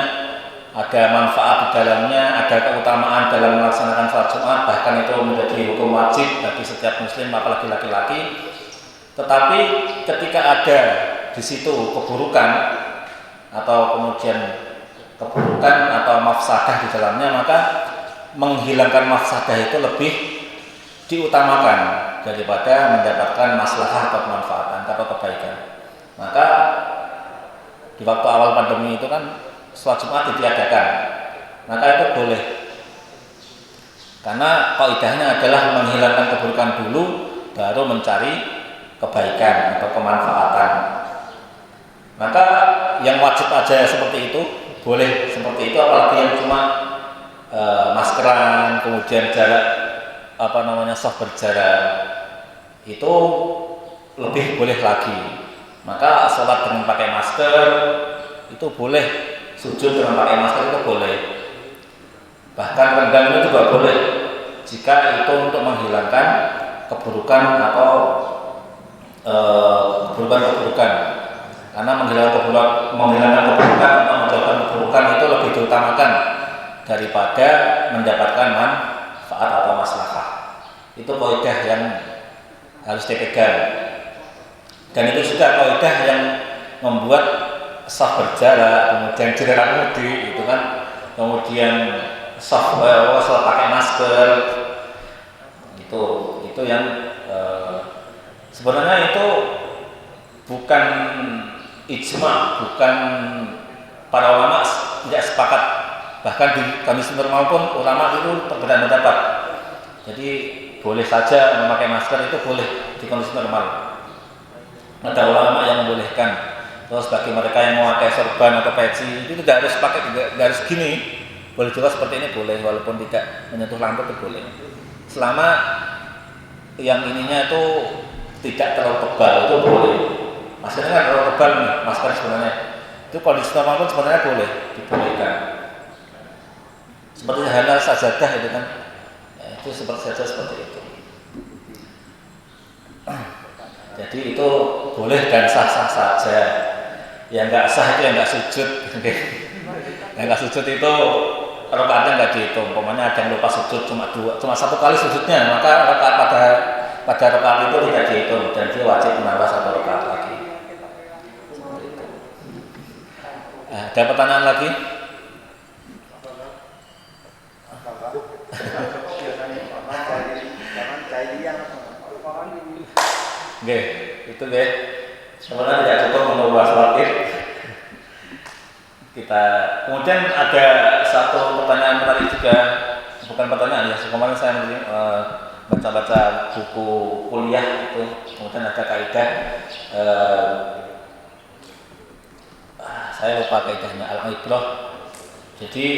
ada manfaat di dalamnya, ada keutamaan dalam melaksanakan sholat Jumat, bahkan itu menjadi hukum wajib bagi setiap muslim apalagi laki-laki. Tetapi ketika ada di situ keburukan atau mafsadah di dalamnya, maka menghilangkan mafsadah itu lebih diutamakan daripada mendapatkan maslahah atau kemanfaatan atau kebaikan. Maka di waktu awal pandemi itu kan sholat Jumat ditiadakan, maka itu boleh. Karena kaidahnya adalah menghilangkan keburukan dulu, baru mencari kebaikan atau kemanfaatan. Maka yang wajib aja seperti itu, boleh seperti itu, apalagi yang cuma maskeran, kemudian jarak soft berjarak, itu lebih boleh lagi. Maka sholat dengan pakai masker itu boleh, sujud dengan pakai masker itu boleh, bahkan renggang itu juga boleh jika itu untuk menghilangkan keburukan atau keburukan. Karena menghilangkan keburukan atau menjauhkan keburukan itu lebih diutamakan daripada mendapatkan manfaat atau maslahah. Itu kaidah yang harus dipegang. Dan itu juga kaidah yang membuat saf berjarak, kemudian jarak mudik, itu kan, kemudian saf pakai masker, itu yang sebenarnya itu bukan ijma, bukan para ulama tidak sepakat Bahkan di kondisi normal pun ulama itu perbedaan pendapat. Jadi boleh saja memakai masker itu boleh di kondisi normal. Ada ulama yang membolehkan. Terus bagi mereka yang mau pakai sorban atau peci itu tidak harus pakai, tidak harus gini. Boleh juga seperti ini boleh, walaupun tidak menyentuh lambung itu boleh. Selama yang ininya itu tidak terlalu tebal itu boleh. Maskernya kan terlalu tebal nih, masker sebenarnya. Itu kondisi normal pun sebenarnya boleh, dibolehkan. Seperti halal sajadah itu kan, ya, itu seperti itu. Jadi itu boleh dan sah-sah saja. Yang nggak sah itu yang nggak sujud. Yang nggak sujud itu rakaatnya nggak dihitung. Umpamanya ada yang lupa sujud cuma satu kali sujudnya, maka rakaat pada rakaat itu tidak dihitung dan dia wajib menambah satu rakaat lagi. Ada pertanyaan lagi? Oke, itu deh. Sebenarnya tidak cukup untuk bahas sholat Id. Kemudian ada satu pertanyaan menarik juga, bukan pertanyaan ya. Kemarin saya baca-baca buku kuliah itu, kemudian ada kaidah. Saya lupa kaidahnya al-ibrah. Jadi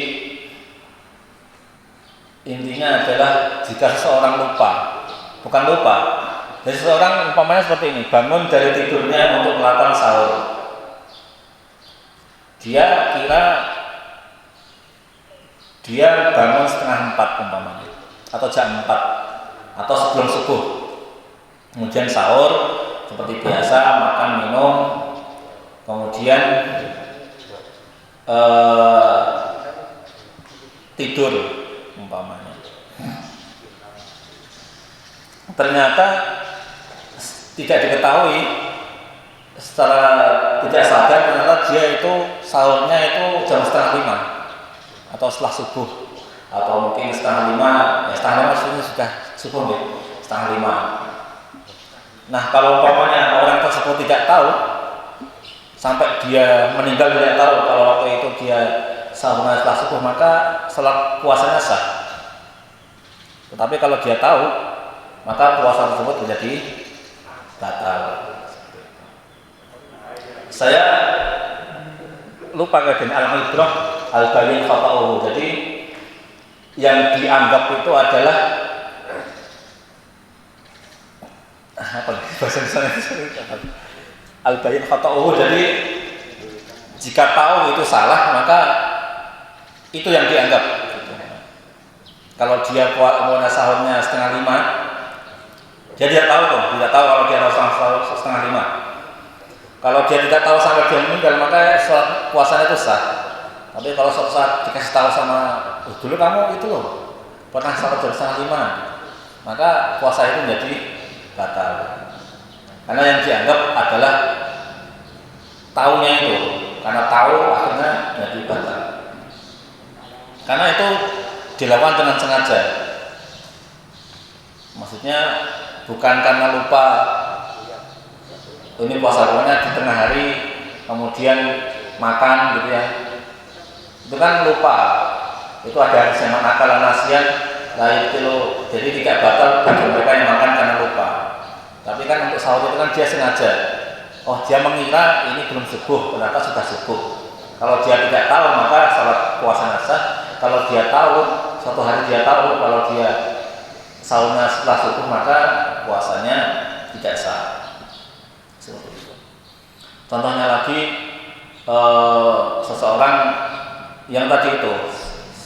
intinya adalah jika seseorang bukan lupa. Jadi seseorang umpamanya seperti ini, bangun dari tidurnya untuk melakukan sahur. Dia kira dia bangun setengah 4 umpamanya, atau jam 4, atau sebelum subuh. Kemudian sahur seperti biasa, makan minum, kemudian tidur umpamanya. Ternyata tidak diketahui secara tidak sadar, ternyata dia itu sahurnya itu jam setengah 5 atau setelah subuh, atau mungkin setengah 5, ya setengah 5 ini sudah subuh ya, setengah 5. Nah kalau umpamanya orang tersebut tidak tahu sampai dia meninggal tidak tahu kalau waktu itu dia sahurnya setelah subuh, maka sholat puasanya sah. Tetapi kalau dia tahu, maka puasa tersebut menjadi batal. Saya lupa kaidah al-ibrah al-bayin khata'uhu. Jadi yang dianggap itu adalah apa bahasa Indonesia al-bayin khata'uhu. Jadi jika tahu itu salah, maka itu yang dianggap. Kalau dia puasa sahurnya setengah 5, dia tidak tahu kalau dia sahur setengah 5. Kalau dia tidak tahu sampai dia meninggal, maka puasanya itu sah. Tapi kalau suatu saat dikasih tahu sama dulu kamu itu loh pernah sahur jam setengah 5, maka puasa itu menjadi batal. Karena yang dianggap adalah tahunya itu, karena tahu akhirnya menjadi batal. Karena itu dilakukan dengan sengaja. Maksudnya bukan karena lupa. Ini puasa pokoknya di tengah hari kemudian makan gitu ya. Itu kan lupa. Itu ada zaman akal nasian lain kilo. Jadi tidak batal bagi mereka yang makan karena lupa. Tapi kan untuk sahur itu kan dia sengaja. Oh dia mengira ini belum subuh, ternyata sudah subuh. Kalau dia tidak tahu maka salat puasa sah. Kalau dia tahu, suatu hari dia tahu kalau dia sahurnya setelah subuh, maka puasanya tidak sah. Contohnya lagi seseorang yang tadi itu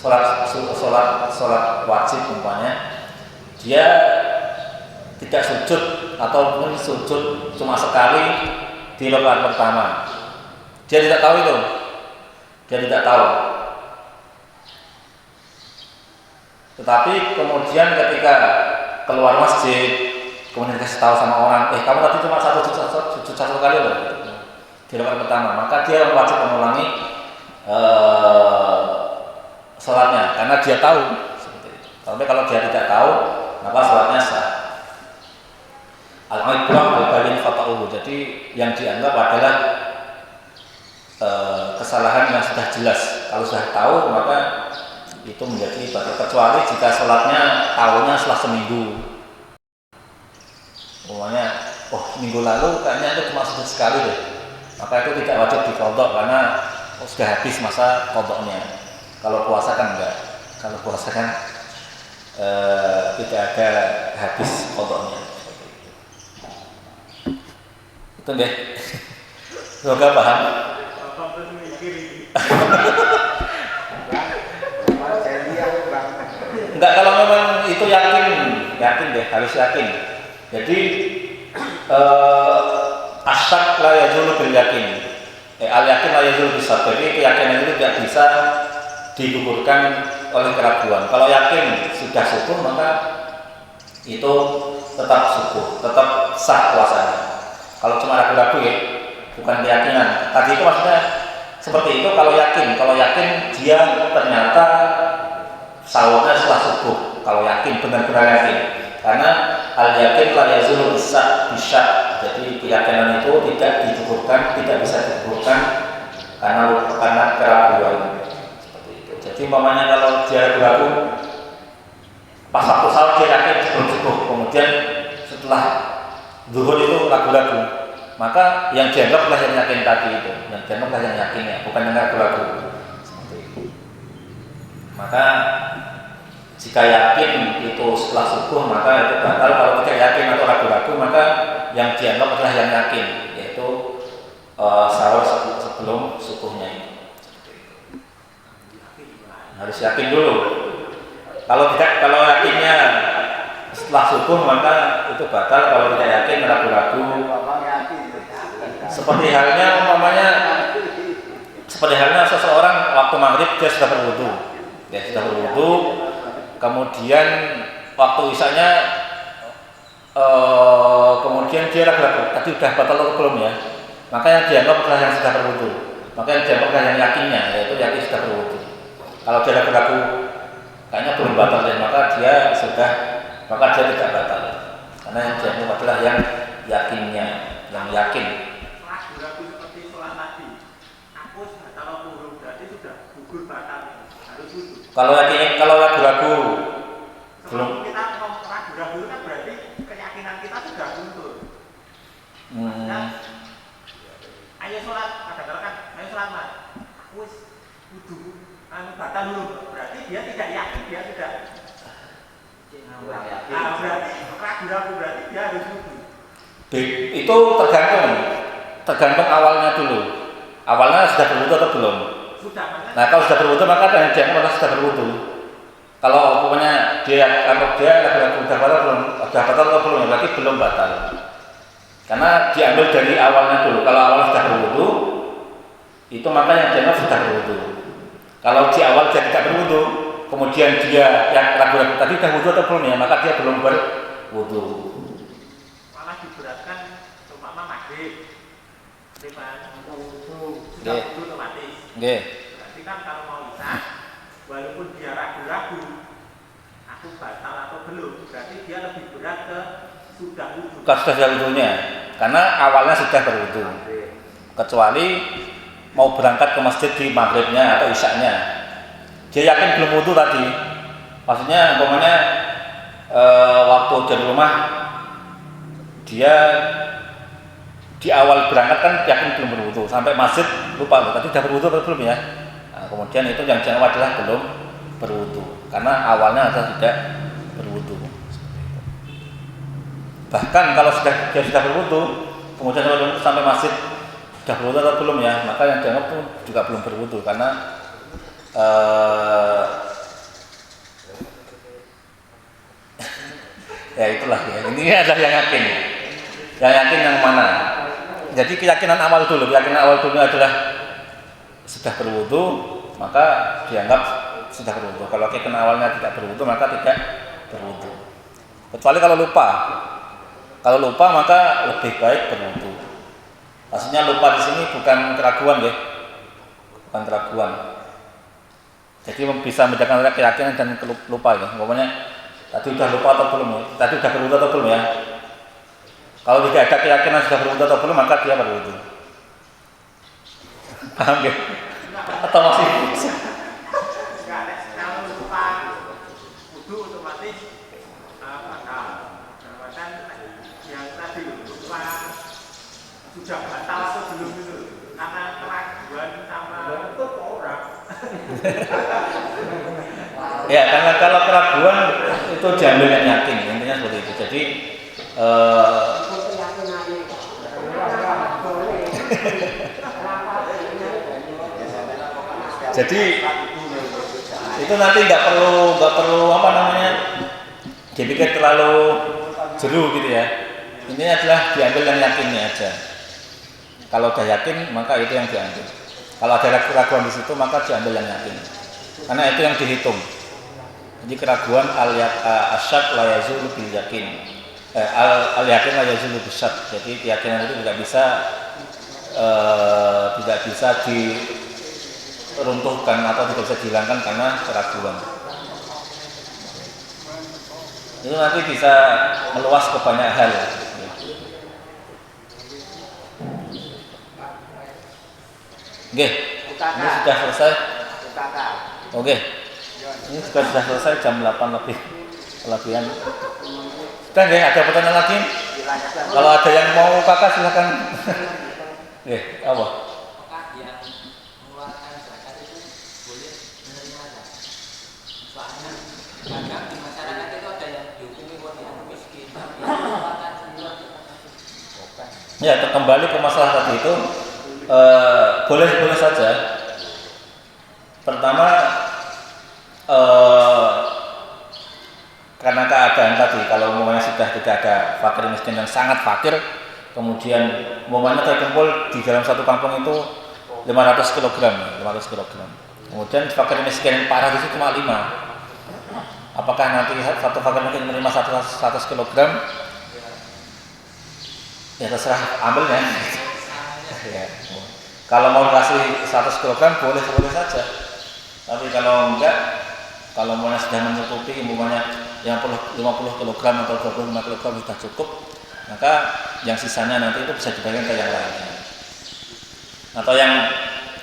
sholat wajib umpamanya, dia tidak sujud atau mungkin sujud cuma sekali di rakaat pertama. Dia tidak tahu itu, dia tidak tahu. Tetapi kemudian ketika keluar masjid, kemudian dikasih tahu sama orang, kamu tadi cuma sujud satu kali loh di rakaat pertama, maka dia wajib mengulangi sholatnya karena dia tahu seperti itu. Tapi kalau dia tidak tahu, maka sholatnya sah. Al-ibrah al-bayin khata'uhu. Jadi yang dianggap adalah kesalahan yang sudah jelas. Kalau sudah tahu, maka itu menjadi batal, kecuali jika sholatnya tahunya setelah seminggu. Umumnya, minggu lalu kayaknya itu cuma sujud sekali deh, maka itu tidak wajib diqodok karena sudah habis masa qodoknya. Kalau puasa kan enggak, kalau puasa kan tidak ada habis qodoknya. Itu deh. Semoga paham. Enggak, kalau memang itu yakin deh, harus yakin. Jadi asyak la yazulu bil yakin. Al yakin la yazulu bis syak. Jadi keyakinan itu tidak bisa digugurkan oleh keraguan. Kalau yakin sudah syukur maka itu tetap syukur, tetap sah puasanya. Kalau cuma ragu-ragu ya, bukan keyakinan. Tadi itu maksudnya seperti itu kalau yakin dia ternyata sahurnya setelah subuh. Kalau yakin, benar-benar yakin. Karena al-yakin la yazulu bisa. Jadi keyakinan itu tidak digugurkan, tidak bisa digugurkan karena keraguan. Seperti itu. Jadi umpamanya kalau dia ragu-ragu pas waktu sahur dia yakin sebelum subuh, kemudian setelah zuhur itu ragu-ragu, maka yang dianggaplah yang yakin tadi itu, yang dianggaplah yang yakinnya, bukan yang ragu-ragu. Seperti itu. Maka jika yakin itu setelah subuh maka itu batal. Kalau tidak yakin atau ragu-ragu maka yang dianggap adalah yang yakin, yaitu sahur sebelum subuhnya itu. Harus yakin dulu. Kalau yakinnya setelah subuh maka itu batal. Kalau tidak yakin, ragu-ragu. Seperti halnya seseorang waktu maghrib dia sudah berwudu. Kemudian waktu isanya kemudian dia ragu-ragu, tadi sudah batal atau belum ya? Maka yang dianggap adalah yang sudah berwudu. Maka yang dianggap adalah yang yakinnya, yaitu yakin sudah berwudu. Kalau dia ragu-ragu, kayaknya belum batal ya, maka dia tidak batal. Karena yang dianggap adalah yang yakinnya, yang yakin. Ragu-ragu seperti sholat tadi, aku batal atau belum, berarti sudah gugur batal, harus wudu. Kalau ragu-ragu belum, kita ragu-ragu kan berarti keyakinan kita sudah luntur. Ayo sholat, kadang-kadang ayo sholat mas, wis wudu, batal dulu. Berarti dia tidak yakin, dia sudah. Berarti ragu-ragu, berarti dia harus wudu. Itu tergantung awalnya dulu. Awalnya sudah berwudu atau belum? Sudah. Nah kalau sudah berwudu maka ada yang dianggap sudah berwudu. Kalau pokoknya dia ragu-ragu sudah batal atau belum, berarti belum batal. Karena diambil dari awalnya dulu. Kalau awalnya sudah berwudu, itu maka yang dianggap sudah berwudu. Kalau di awal dia tidak berwudu, kemudian dia yang ragu-ragu tadi sudah wudu atau belum ya, maka dia belum berwudu. Malah diberatkan umpama maghrib, sudah wudu otomatis. Berarti kan kalau mau isya, walaupun dia ragu-ragu, aku batal atau belum, berarti dia lebih berat ke sudah wudu. Kalau sudah wudunya, karena awalnya sudah berwudu. Kecuali mau berangkat ke masjid di maghribnya atau isyaknya, dia yakin belum wudu tadi. Maksudnya umpamanya waktu dari rumah dia di awal berangkat kan yakin belum berwudu, sampai masjid lupa tadi sudah berwudu atau belum ya. Nah, kemudian itu yang dianggap adalah belum berwudu karena awalnya adalah tidak berwudu. Bahkan kalau dia sudah berwudu, kemudian sampai masjid sudah berwudu atau belum ya, maka yang dianggap pun juga belum berwudu karena ya itulah ya. Ini adalah yang yakin. Yang yakin yang mana? Jadi keyakinan awal dulu adalah sudah berwudu, maka dianggap sudah berwudu. Kalau keyakinan awalnya tidak berwudu, maka tidak berwudu. Kecuali kalau lupa. Kalau lupa maka lebih baik berwudu. Maksudnya lupa di sini bukan keraguan ya. Bukan keraguan. Jadi bisa membedakan antara keyakinan dan lupa ya. Pokoknya tadi sudah lupa atau belum? Tadi sudah berwudu atau belum ya? Kalau tidak ada keyakinan sudah berwudu atau belum, maka dia berwudu. Paham ya? Atau masih? Ya, karena kalau keraguan itu diambil yang yakin, intinya seperti itu. Jadi jadi itu nanti nggak perlu apa namanya dipikir terlalu jeru gitu ya. Ini adalah diambil yang yakinnya aja. Kalau udah yakin maka itu yang diambil. Kalau ada keraguan di situ maka diambil yang yakin. Karena itu yang dihitung. Jadi keraguan al-syak la yazulu bil yakin. Al-yakin la yazulu bis syak. Jadi keyakinan itu tidak bisa diruntuhkan atau tidak bisa dihilangkan karena keraguan. Itu nanti bisa meluas ke banyak hal. Oke, ini sudah selesai. Oke, ini sudah selesai jam 8 lebih kelebihan. Sudah nggak ada pertanyaan lagi? Kalau ada yang mau kakak silakan. Oke, apa? Ya, kembali ke masalah tadi itu boleh saja. Pertama karena keadaan tadi, kalau umumnya sudah tidak ada fakir miskin yang sangat fakir, kemudian umumnya terkumpul di dalam satu kampung itu 500 kg. Kemudian fakir miskin yang parah di situ cuma 5. Apakah nanti satu fakir miskin menerima 100 kg? Ya terserah ambilnya. Ya. Kalau mau kasih 100 kg boleh saja. Tapi kalau enggak, kalau mau sudah mencukupi umpamanya yang 50 kg atau 25 kg sudah cukup, maka yang sisanya nanti itu bisa dibagikan ke yang lainnya. Atau yang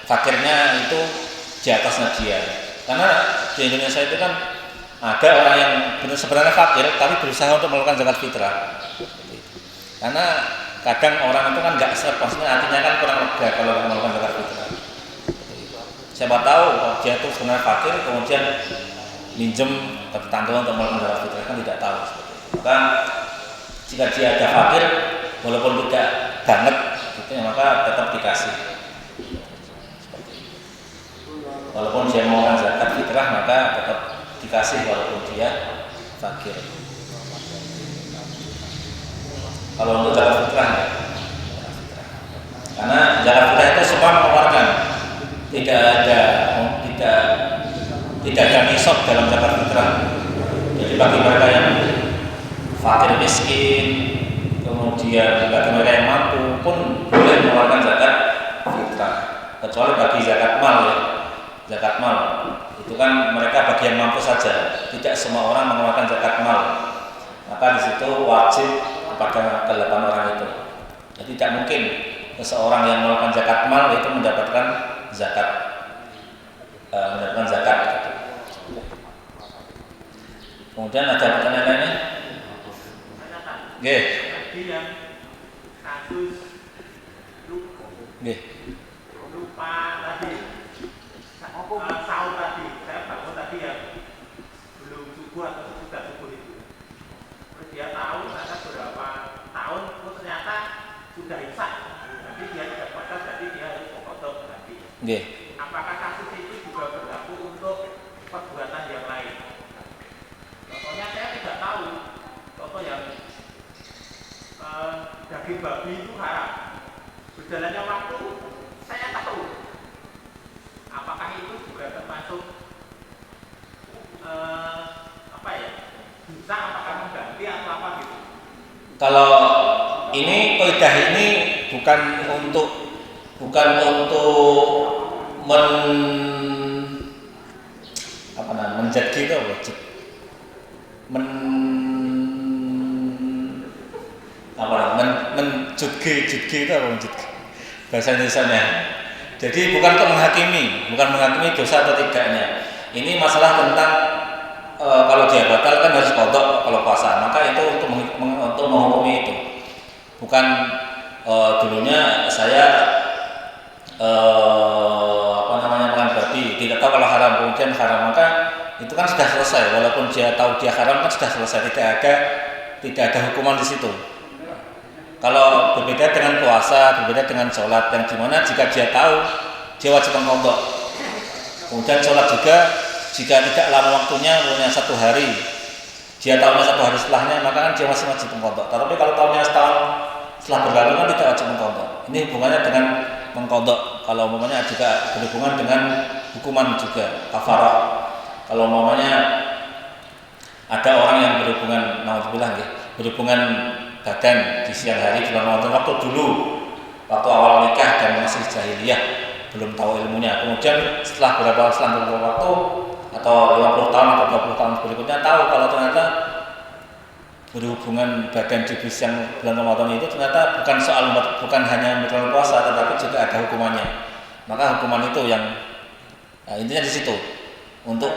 fakirnya itu di atasnya dia. Karena di Indonesia itu kan ada orang yang sebenarnya fakir tapi berusaha untuk melakukan zakat fitrah. Karena kadang orang itu kan nggak maksudnya artinya kan kurang lega kalau melakukan zakat fitrah. Siapa tahu dia itu sebenarnya fakir kemudian minjem ke tetangga untuk melakukan zakat fitrah, kan tidak tahu seperti itu. Maka jika dia ada fakir walaupun tidak banget gitu ya, maka tetap dikasih. Walaupun dia mau melakukan zakat fitrah maka tetap dikasih walaupun dia fakir. Kalau untuk zakat fitrah ya. Karena zakat fitrah itu semua mengeluarkan, tidak ada nisab dalam zakat fitrah. Jadi bagi mereka yang fakir miskin, kemudian bagi mereka yang mampu pun boleh mengeluarkan zakat fitrah. Kecuali bagi zakat mal ya. Zakat mal itu kan mereka bagi yang mampu saja, tidak semua orang mengeluarkan zakat mal. Maka di situ wajib kepada ke-8 orang itu. Jadi tidak mungkin seseorang yang melakukan zakat mal itu mendapatkan zakat. Kemudian ada pertanyaan lainnya? Nggih. Nggih. Lupa tadi. Sahur tadi, saya bangun tadi ya belum subuh atau sudah subuh itu. Terus dia tahu ada berapa tahun, terus ternyata sudah imsak. Jadi dia tidak puasa, jadi dia harus mengkodok nanti. Nggih. Apakah kasus itu juga berlaku untuk perbuatan yang lain? Contohnya saya tidak tahu. Contoh yang daging babi itu haram. Berjalannya waktu saya tahu. Apakah itu juga termasuk bisa apakah mengganti atau apa gitu? Kalau ini kaidah ini bukan untuk menjadi itu menjudge itu apa menjudge bahasa Indonesianya. Jadi bukan untuk menghakimi dosa atau tidaknya. Ini masalah tentang kalau dia batal kan harus qadha kalau puasa. Maka itu untuk menghukumi itu. Bukan dulunya saya makan babi, tidak tahu kalau haram haram, kemudian haram, maka itu kan sudah selesai. Walaupun dia tahu dia haram kan sudah selesai, tidak ada hukuman di situ. Kalau berbeda dengan puasa, berbeda dengan sholat, yang dimana jika dia tahu dia wajib mengqadha. Kemudian sholat juga jika tidak lama waktunya, punya 1 hari, dia tahunya 1 hari setelahnya, maka kan dia masih wajib mengqadha. Tapi kalau tahunya setahun setelah berlalu kan tidak wajib mengqadha. Ini hubungannya dengan mengqadha. Kalau umpamanya juga berhubungan dengan hukuman juga kafarah. Kalau umpamanya ada orang yang berhubungan, naudzubillah nggih, berhubungan badan di siang hari di bulan Ramadan waktu awal nikah dan masih jahiliyah, belum tahu ilmunya. Kemudian setelah beberapa waktu atau 50 tahun atau 20 tahun berikutnya tahu kalau ternyata berhubungan badan di siang bulan Ramadan itu ternyata bukan hanya membatalkan puasa, tetapi juga ada hukumannya. Maka hukuman itu yang intinya di situ untuk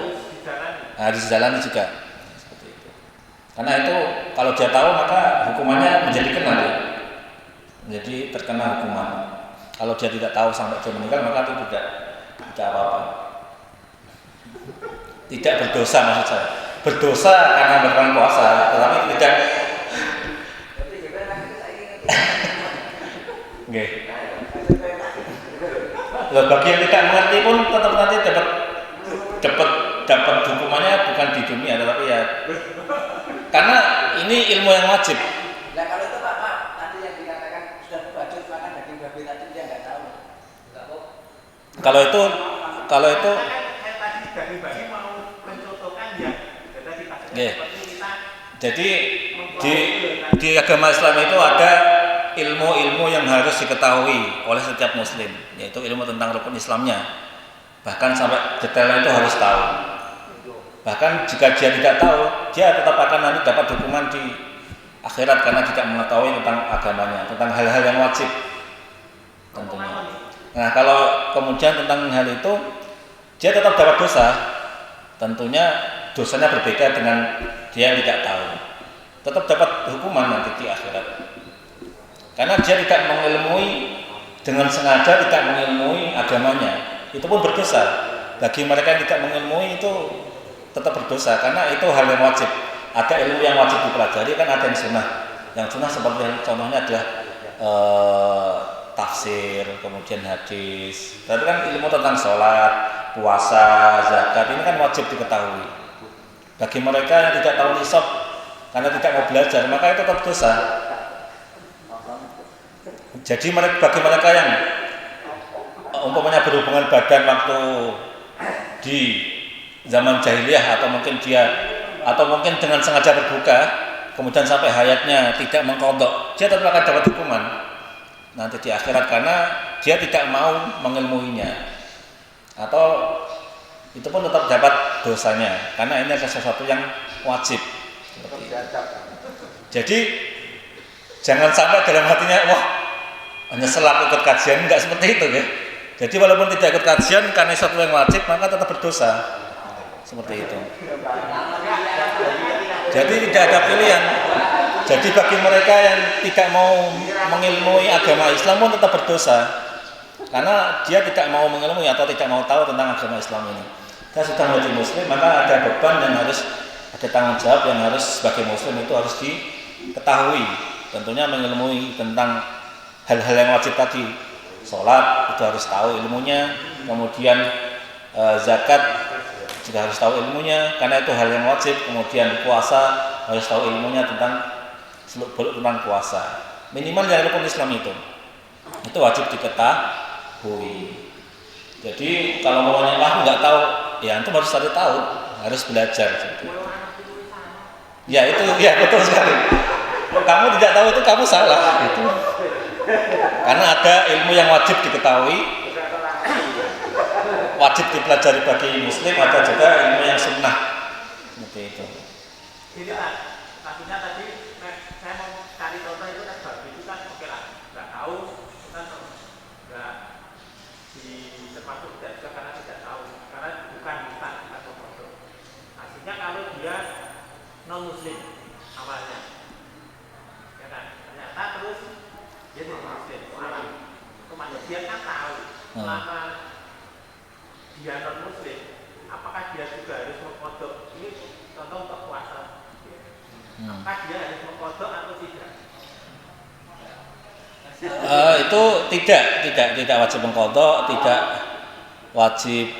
dijalani juga. Karena itu kalau dia tahu maka hukumannya menjadi kena dia. Menjadi terkena hukuman. Kalau dia tidak tahu sampai dia meninggal maka itu tidak apa-apa. Tidak berdosa maksud saya. Berdosa karena berbulan puasa, tetapi tidak. Nggih. Bagi yang tidak mengerti pun tetap nanti dapat hukumannya bukan di dunia tetapi ya karena ini ilmu yang wajib. Nah kalau itu Pak, tadi yang dikatakan sudah wajib makan daging babi tadi dia nggak tahu. Kalau itu tadi daging babi mau mencontohkan ya. Jadi di agama Islam itu ada ilmu-ilmu yang harus diketahui oleh setiap muslim, yaitu ilmu tentang rukun Islamnya. Bahkan sampai detailnya itu harus tahu. Bahkan jika dia tidak tahu, dia tetap akan nanti dapat hukuman di akhirat karena tidak mengetahui tentang agamanya, tentang hal-hal yang wajib tentunya. Nah, kalau kemudian tentang hal itu dia tetap dapat dosa. Tentunya dosanya berbeda dengan dia yang tidak tahu. Tetap dapat hukuman nanti di akhirat. Karena dia tidak mengilmui dengan sengaja, tidak mengilmui agamanya. Itu pun berdosa. Bagi mereka yang tidak mengilmui itu tetap berdosa karena itu hal yang wajib. Ada ilmu yang wajib dipelajari, kan ada yang sunnah. Yang sunnah seperti contohnya adalah tafsir, kemudian hadis. Berarti kan ilmu tentang sholat, puasa, zakat ini kan wajib diketahui. Bagi mereka yang tidak tahu nisab karena tidak mau belajar, maka itu tetap dosa. Jadi bagi mereka yang umpamanya berhubungan badan waktu di zaman jahiliyah atau mungkin dengan sengaja berbuka kemudian sampai hayatnya tidak mengqadha, dia tetap akan dapat hukuman nanti di akhirat karena dia tidak mau mengilmuinya, atau itu pun tetap dapat dosanya karena ini adalah sesuatu yang wajib. Jadi jangan sampai dalam hatinya wah nyesel aku ikut kajian, enggak seperti itu ya. Jadi walaupun tidak ikut kajian karena sesuatu yang wajib maka tetap berdosa. Seperti itu. Jadi tidak ada pilihan. Jadi bagi mereka yang tidak mau mengilmui agama Islam pun tetap berdosa. Karena dia tidak mau mengilmui atau tidak mau tahu tentang agama Islam ini. Dia sudah menjadi muslim, maka ada beban yang harus ada tanggung jawab yang harus sebagai muslim itu harus diketahui. Tentunya mengilmui tentang hal-hal yang wajib tadi. Sholat itu harus tahu ilmunya, kemudian zakat juga harus tahu ilmunya karena itu hal yang wajib. Kemudian puasa harus tahu ilmunya tentang seluk-beluk tentang puasa. Minimal yang rukun Islam itu wajib diketahui. Jadi kalau maunya nggak tahu, ya antum harus cari tahu, harus belajar. Ya itu ya betul sekali. Kamu tidak tahu itu kamu salah. Gitu. Karena ada ilmu yang wajib diketahui, wajib dipelajari bagi muslim, ada juga ilmu yang sunnah seperti itu. Jadi maksudnya tadi saya mau cari contoh itu kan babi itu kan oke lah, nggak tahu kan nggak termasuk tidak juga karena tidak tahu, karena bukan atau produk. Artinya kalau dia non muslim awalnya, ya kan, ternyata terus dia non muslim, kemana dia kan tahu selama dia non muslim apakah dia juga harus mengkodok? Ini contoh untuk puasa. Apakah dia harus mengkodok atau tidak? Itu tidak wajib mengqadha, tidak wajib.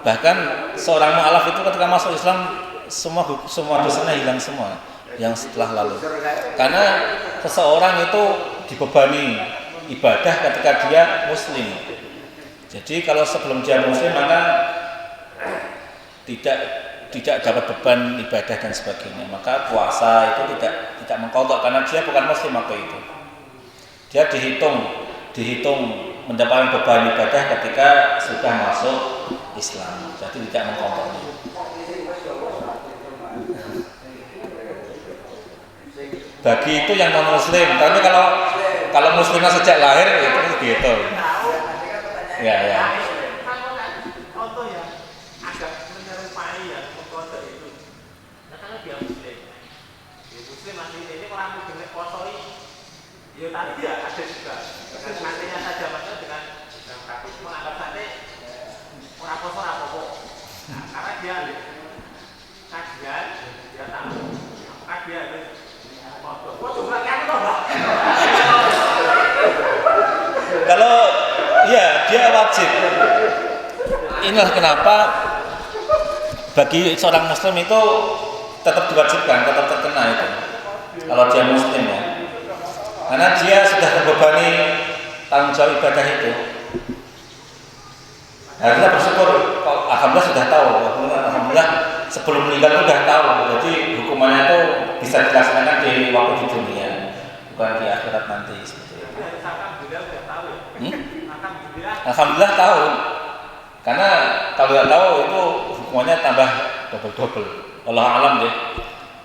Bahkan seorang mu'alaf itu ketika masuk Islam semua dosanya hilang semua yang setelah lalu. Karena seseorang itu dibebani ibadah ketika dia muslim. Jadi kalau sebelum dia muslim maka tidak dapat beban ibadah dan sebagainya. Maka puasa itu tidak mengqadha karena dia bukan muslim waktu itu. Dia dihitung mendapatkan beban ibadah ketika sudah masuk Islam. Jadi tidak mengqadhanya. Bagi itu yang non muslim, tapi kalau muslimnya sejak lahir itu gitu. Ya. Contoh yang agak menyerupai yang mengkodok itu. Nah kalau dia muslim masih ini orang mungkin kosoi. Ya tadi dia ada juga. Dengan santrinya saja maksudnya dengan praktis menganggap santri orang kosong apa-apa. Nah, karena dia kajian, dia tahu apakah dia harus kodok. Kok cuma kamu tahu nggak? Kalau ya dia wajib. Inilah kenapa bagi seorang muslim itu tetap diwajibkan, tetap terkena itu. Kalau dia muslim ya. Karena dia sudah terbebani tanggung jawab ibadah itu. Nah, kita bersyukur, alhamdulillah sudah tahu. Alhamdulillah sebelum meninggal sudah tahu. Jadi hukumannya itu bisa dilaksanakan di waktu di dunia, bukan di akhirat nanti. Alhamdulillah tahu. Karena kalau tidak tahu itu hukumannya tambah double. Allah alam deh.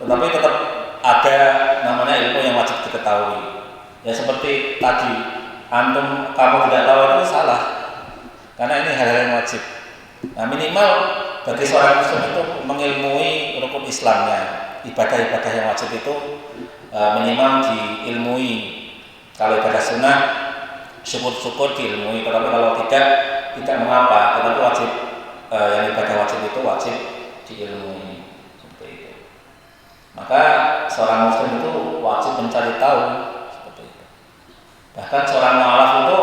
Tetapi tetap ada namanya ilmu yang wajib diketahui. Ya seperti tadi, kamu tidak tahu itu salah. Karena ini hal-hal yang wajib. Nah minimal bagi seorang muslim itu mengilmui rukun Islamnya. Ibadah-ibadah yang wajib itu minimal diilmui. Kalau ibadah sunnah syukur-syukur diilmui. Tetapi kalau tidak mengapa. Tetapi wajib yang ibadah wajib itu wajib diilmui. Seperti itu. Maka seorang muslim itu wajib mencari tahu. Bahkan seorang mu'alaf itu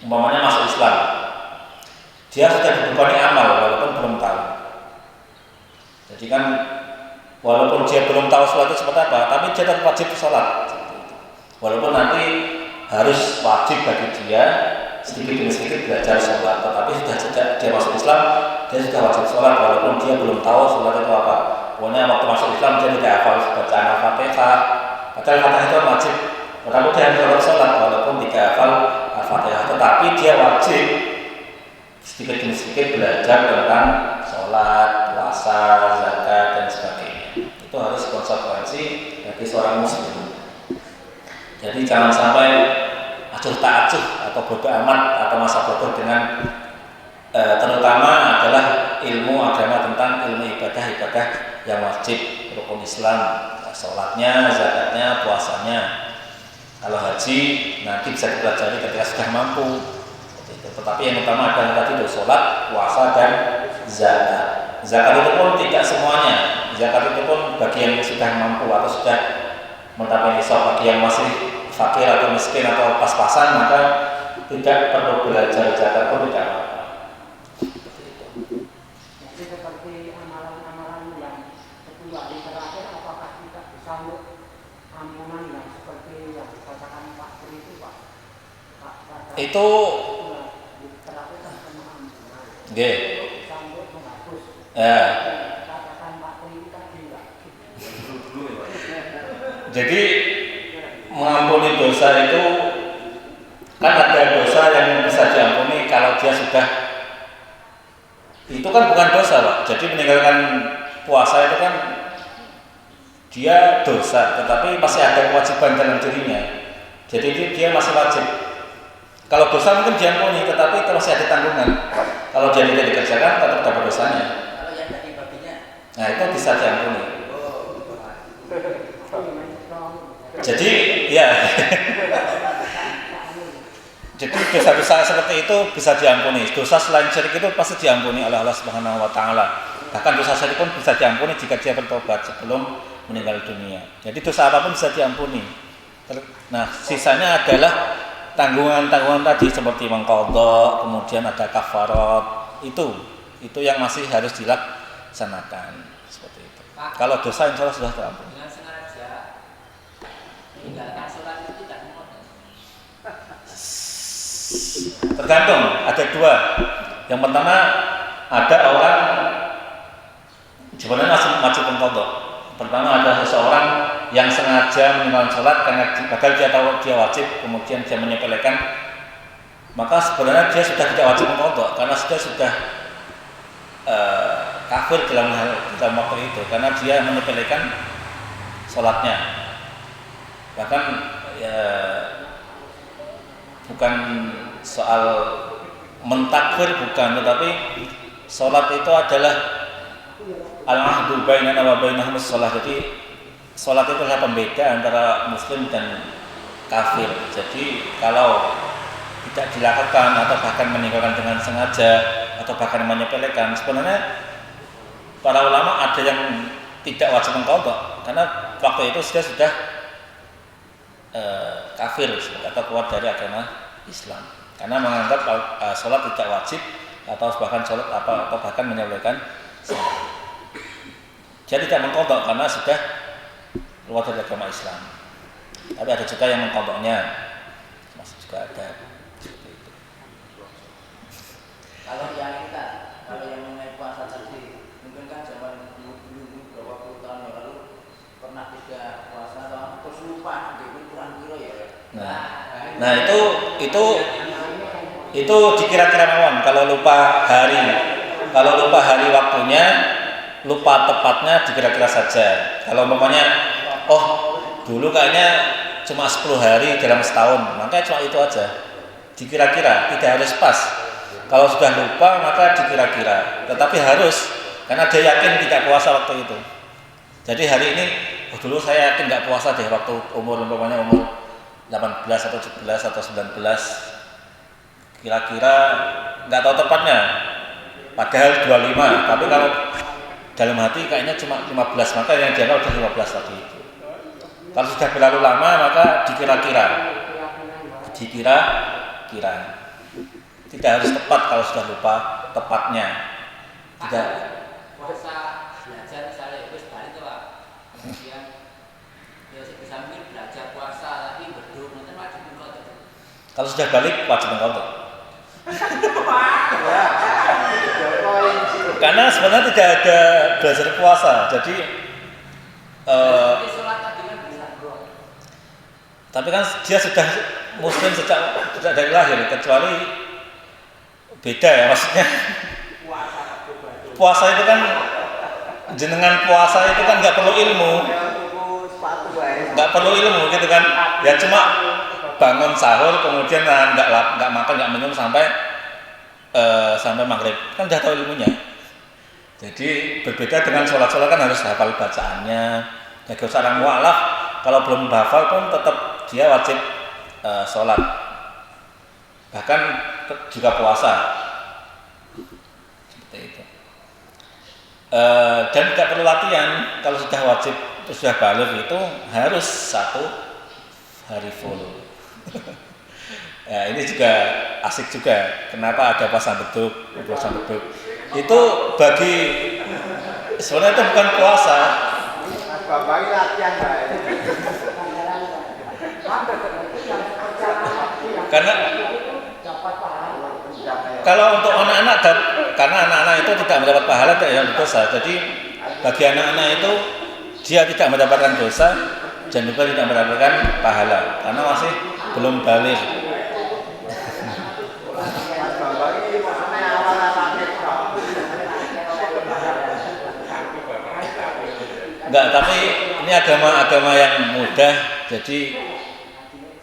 umpamanya masuk Islam, dia sudah dibebani amal walaupun belum tahu. Jadi kan walaupun dia belum tahu sholat itu seperti apa, tapi dia tetap wajib sholat. Walaupun nanti harus wajib bagi dia sedikit demi sedikit belajar sholat, tetapi sudah sejak dia masuk Islam dia sudah wajib sholat walaupun dia belum tahu sholat itu apa. Pokoknya waktu masuk Islam dia tidak hafal bacaan Al-Fatihah, padahal Al-Fatihah itu wajib. Tetapi dia harus sholat walaupun tidak hafal Al-Fatihah, tetapi dia wajib sedikit demi sedikit belajar tentang sholat, puasa, zakat dan sebagainya. Itu harus konsekuensi bagi seorang muslim. Jadi jangan sampai acuh tak acuh atau bodoh amat atau masa bodoh dengan terutama adalah ilmu agama tentang ilmu ibadah yang wajib, rukun Islam, sholatnya, zakatnya, puasanya. Kalau haji nanti bisa dipelajari ketika sudah mampu. Tetapi yang utama adalah tadi itu sholat, puasa dan zakat. Zakat itu pun tidak semuanya. Zakat itu pun bagi yang sudah mampu atau sudah mencapai nisab. Bagi yang masih fakir atau miskin atau pas-pasan maka tidak perlu belajar zakat pun tidak apa-apa. Jadi seperti amalan-amalan yang kedua di terakhir, apakah kita bisa ampunan yang seperti yang dikatakan Pak Tri itu Pak? Itu terakhir kan sama ampunan. nggih. Sambut menghapus. Ya. Katakan Pak Tri itu tadi enggak. Jadi mengampuni dosa itu kan ada dosa yang bisa diampuni kalau dia sudah, itu kan bukan dosa Pak. Jadi meninggalkan puasa itu kan dia dosa, tetapi masih ada kewajiban dalam dirinya. Jadi dia masih wajib. Kalau dosa mungkin diampuni, tetapi itu masih ada tanggungan. Kalau dia tidak dikerjakan tetap dapat dosanya. Kalau yang tadi babinya, Nah itu bisa diampuni. Jadi ya Jadi dosa-dosa seperti itu bisa diampuni. Dosa selain syirik itu pasti diampuni oleh Allah Subhanahu wa taala. Bahkan dosa syirik pun bisa diampuni jika dia bertobat sebelum meninggal dunia. Jadi dosa apapun bisa diampuni. Nah, sisanya adalah tanggungan-tanggungan tadi seperti mengqadha, kemudian ada kafarat. Itu yang masih harus dilaksanakan seperti itu. Kalau dosa insya Allah sudah terampuni. Dengan sengaja meninggalkan sholat itu tidak memotong. Tergantung, ada dua. Yang pertama, ada orang sebenarnya masih wajib mengqadha. Pertama, ada seseorang yang sengaja meninggalkan sholat karena padahal dia tahu dia wajib, kemudian dia menyepelekan, maka sebenarnya dia sudah tidak wajib mengqadha karena dia sudah kafir dalam waktu itu karena dia menyepelekan sholatnya. Bahkan ya, bukan soal mentakfir bukan, tetapi sholat itu adalah al-ahdu bainana wa bainahumus shalah. Jadi sholat itu adalah pembeda antara muslim dan kafir. Jadi kalau tidak dilakukan atau bahkan meninggalkan dengan sengaja atau bahkan menyepelekan, sebenarnya para ulama ada yang tidak wajib mengqadha karena waktu itu sudah kafir atau keluar dari agama Islam karena menganggap sholat tidak wajib atau bahkan sholat atau bahkan menyepelekan sholat. Jadi tidak mengqadha karena sudah keluar dari agama Islam. Tapi ada juga yang mengqadhanya, masih juga ada. Kalau yang kita, kalau yang mengenai puasa tadi, mungkin kan zaman dulu beberapa puluh tahun yang lalu pernah tidak puasa atau terus lupa, jadi kurang kilo ya. Nah itu dikira-kira mawon. Kalau lupa hari waktunya, lupa tepatnya dikira-kira saja. Kalau umpamanya, dulu kayaknya cuma 10 hari dalam setahun, maka cuma itu aja. Dikira-kira, tidak harus pas. Kalau sudah lupa maka dikira-kira, tetapi harus karena dia yakin tidak puasa waktu itu. Jadi hari ini, dulu saya yakin nggak puasa deh waktu umur 18 atau 17 atau 19. Kira-kira nggak tahu tepatnya. Padahal 25, tapi kalau dalam hati kayaknya cuma 15, maka yang dianggap sudah 15 tadi itu. Kalau sudah berlalu lama maka dikira-kira. Tidak harus tepat kalau sudah lupa tepatnya. Tidak. Puasa belajar misalnya terus balik tuh Pak. Kemudian ya sebisa mungkin belajar puasa tapi berdua nanti wajib mengqadha. Kalau sudah balik wajib mengqadha. Karena sebenarnya tidak ada belajar puasa. Jadi sholat tadi kan bisa bro. tapi kan dia sudah muslim sejak dari lahir, kecuali beda ya maksudnya. Puasa itu kan jenengan puasa itu kan nggak perlu ilmu, gitu kan. Ya cuma bangun sahur kemudian nggak makan nggak minum sampai maghrib, kan udah tahu ilmunya. Jadi berbeda dengan sholat kan harus hafal bacaannya. Bagi seorang mualaf kalau belum hafal pun tetap dia wajib sholat, bahkan juga puasa seperti itu. Dan tidak perlu latihan. Kalau sudah wajib, sudah baligh itu harus 1 hari full. Ya, ini juga asik juga. Kenapa ada puasa beduk? Itu bagi sebenarnya itu bukan puasa. Bapak ini latihan Karena kalau untuk anak-anak, karena anak-anak itu tidak mendapat pahala, tidak dosa. Jadi bagi anak-anak itu dia tidak mendapatkan dosa dan juga tidak mendapatkan pahala karena masih belum baligh. Enggak, tapi ini agama yang mudah, jadi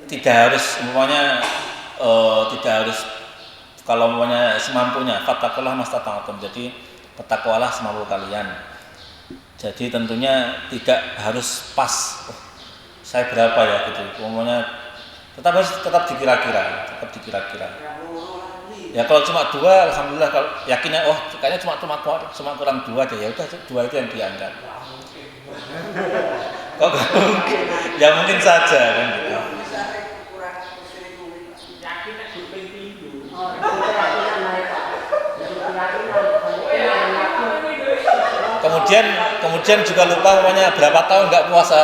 tidak harus tidak harus kalau umpamanya semampunya, fattaqullaha mastata'tum. Jadi bertakwalah semampu kalian. Jadi tentunya tidak harus pas. Saya berapa ya gitu. Umpamanya tetap dikira-kira. Ya kalau cuma 2, alhamdulillah. Kalau yakinnya kayaknya cuma kurang 2 aja, ya udah 2 itu yang dianggap. Kok gak mungkin? Ya mungkin saja kan gitu. Kemudian juga lupa namanya berapa tahun nggak puasa.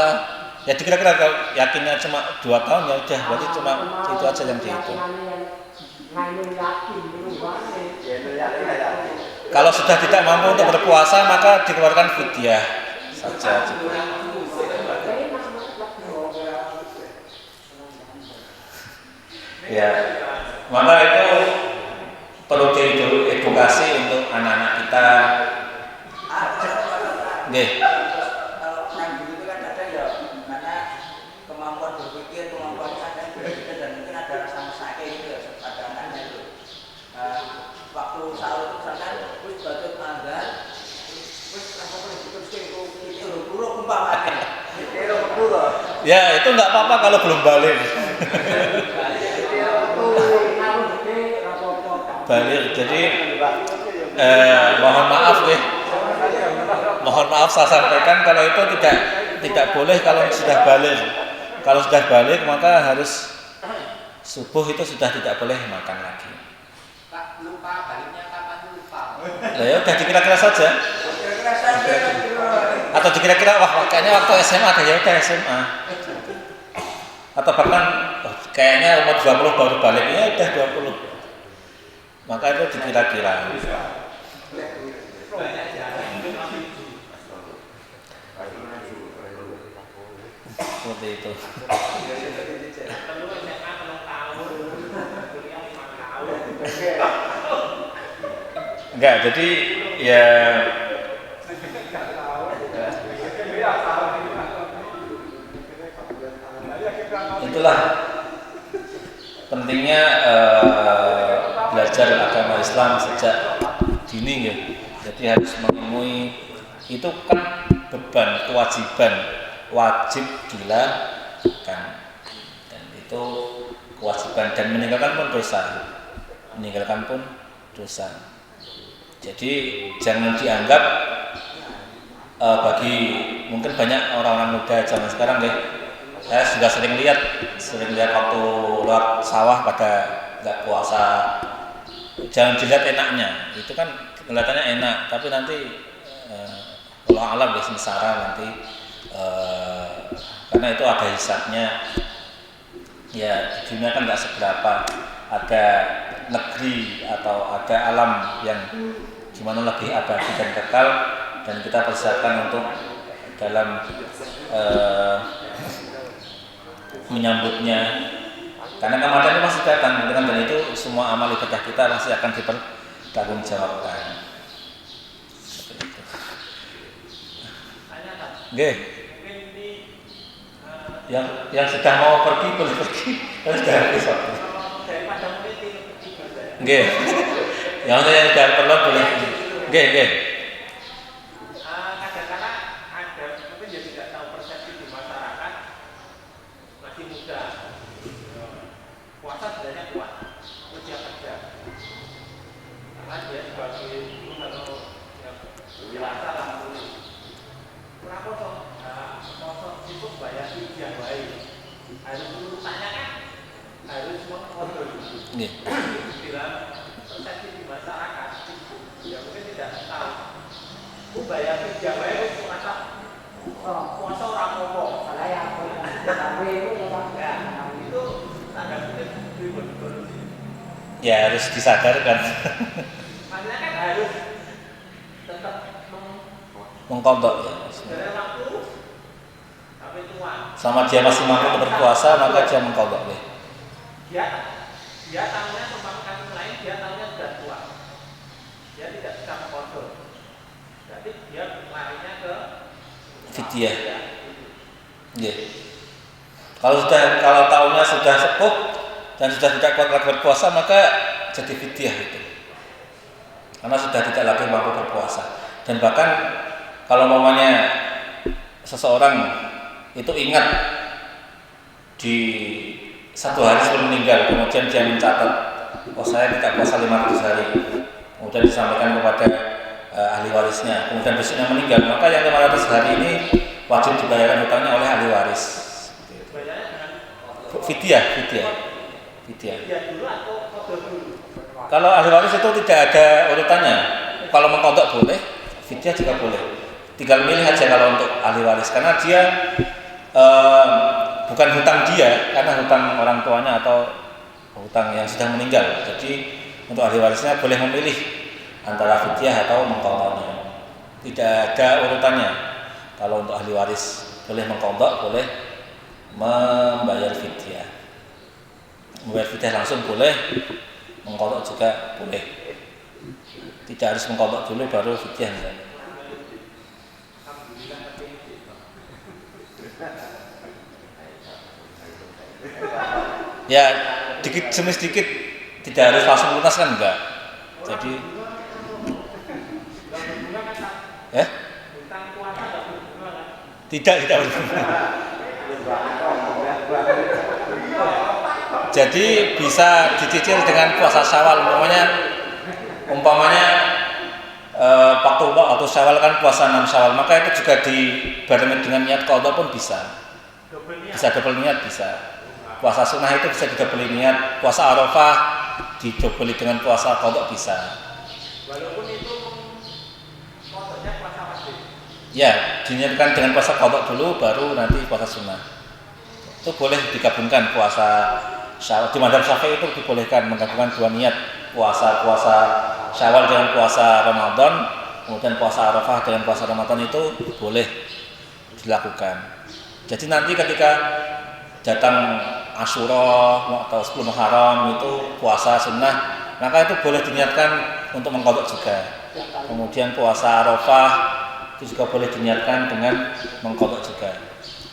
Ya kira-kira kalau yakinnya cuma 2 tahun ya udah, berarti cuma itu aja yang dihitung. Kalau sudah tidak mampu untuk berpuasa maka dikeluarkan fidyah saja. Ya, maka itu perlu diedukasi untuk anak-anak kita. Nggih. Kalau orang dulu itu kan ada ya mana kemampuan berpikir, kemampuan sadar berbeda dan mungkin ada rasa mesake itu ya pada anaknya itu. Waktu sahur itu misalkan wis baca azan, wis rasa terus itu buruk umpamanya. Ya itu nggak apa-apa kalau belum balik. Balik, jadi mohon maaf saya sampaikan kalau itu tidak boleh kalau sudah balik. Kalau sudah balik maka harus subuh itu sudah tidak boleh makan lagi. Pak, lupa baliknya kapan lupa? Ya udah dikira-kira saja. Atau dikira-kira kayaknya waktu SMA ada, ya udah SMA. Atau bahkan kayaknya umur 20 baru balik, ya udah 20. Maka itu dikira-kira. Seperti itu. Enggak, jadi ya itulah pentingnya belajar agama Islam sejak dini ya. Jadi harus mengilmui, itu kan beban, kewajiban, wajib dilakukan, dan itu kewajiban, dan meninggalkan pun dosa. Jadi jangan dianggap bagi mungkin banyak orang-orang muda zaman sekarang deh. Saya juga sering lihat waktu luar sawah pada nggak puasa. Jangan dilihat enaknya, itu kan kelihatannya enak, tapi nanti kalau alam ya sengsara nanti, karena itu ada hisabnya. Ya di dunia kan nggak seberapa, ada negeri atau ada alam yang gimana lebih abadi dan kekal, dan kita persiapkan untuk dalam menyambutnya, karena kematian itu masih datang, dan itu semua amal ibadah kita masih akan dipertanggungjawabkan. Seperti itu. Nggih. Yang sudah mau pergi boleh pergi, kan sudah habis waktu. Nggih. Yang sudah perlu boleh. Nggih. Kadang-kadang ada mungkin dia tidak tahu persepsi di masyarakat, masih muda, puasa sebenarnya kuat, kerja, karena dia sebagai atau dewasa lah dulu. Kenapa kosong sibuk bayar ujian baik? Harus urusannya kan harus mengontrol. Bilang persepsi di masyarakat, ya mungkin tidak tahu. Bayar ujian baik merasa puasa orang ngomong. Saya Itu tanda kutip betul. Ya harus disadarkan. Makanya kan harus tetap Mengkodok ya. dari waktu sampai tua. Sama dia masih mampu untuk berpuasa, maka dia mengkodok deh. Dia tahunya sama kami lain, dia tahunya sudah tua. Dia tidak bisa mengkontrol. Jadi dia larinya ke Fidyah. Iya. Kalau tahunnya sudah sepuh dan sudah tidak kuat lagi berpuasa, maka jadi fidyah itu. Karena sudah tidak lagi mampu berpuasa. Dan bahkan kalau mamanya seseorang itu ingat di 1 hari sebelum meninggal, kemudian dia mencatat, oh saya tidak puasa 500 hari, kemudian disampaikan kepada ahli warisnya, kemudian besoknya meninggal, maka yang 500 hari ini wajib dibayarkan hutangnya oleh ahli waris. Fidyah. Kalau ahli waris itu tidak ada urutannya. Kalau mengkodok boleh, fidyah juga boleh. Tinggal milih aja kalau untuk ahli waris, karena dia bukan hutang dia, karena hutang orang tuanya atau hutang yang sudah meninggal. Jadi untuk ahli warisnya boleh memilih antara fidyah atau mengkodoknya. Tidak ada urutannya. Kalau untuk ahli waris boleh mengkodok, boleh membayar fidyah. Membayar fidyah langsung boleh, mengkodok juga boleh. Tidak harus mengkodok dulu baru fidyah. Ya, dikit demi sedikit, tidak harus langsung lunas kan enggak. Jadi tidak jadi bisa dicicil dengan puasa Syawal, umpamanya waktu Syawal kan puasa 6 Syawal, maka itu juga dibarengi dengan niat qadha pun bisa double niat bisa. Puasa sunnah itu bisa didobeli niat, puasa Arafah didobeli dengan puasa qadha bisa. Walaupun itu qadhanya puasa wajib. Ya, diniatkan dengan puasa qadha dulu baru nanti puasa sunnah. Itu boleh digabungkan puasa Syawal. Di mazhab Syafi'i itu dibolehkan menggabungkan dua niat, puasa Syawal dengan puasa Ramadan, kemudian puasa Arafah dengan puasa Ramadan itu boleh dilakukan. Jadi nanti ketika datang Asyura atau 10 Muharram itu puasa sunnah, maka itu boleh diniatkan untuk mengqadha juga. Kemudian puasa Arafah itu juga boleh diniatkan dengan mengqadha juga.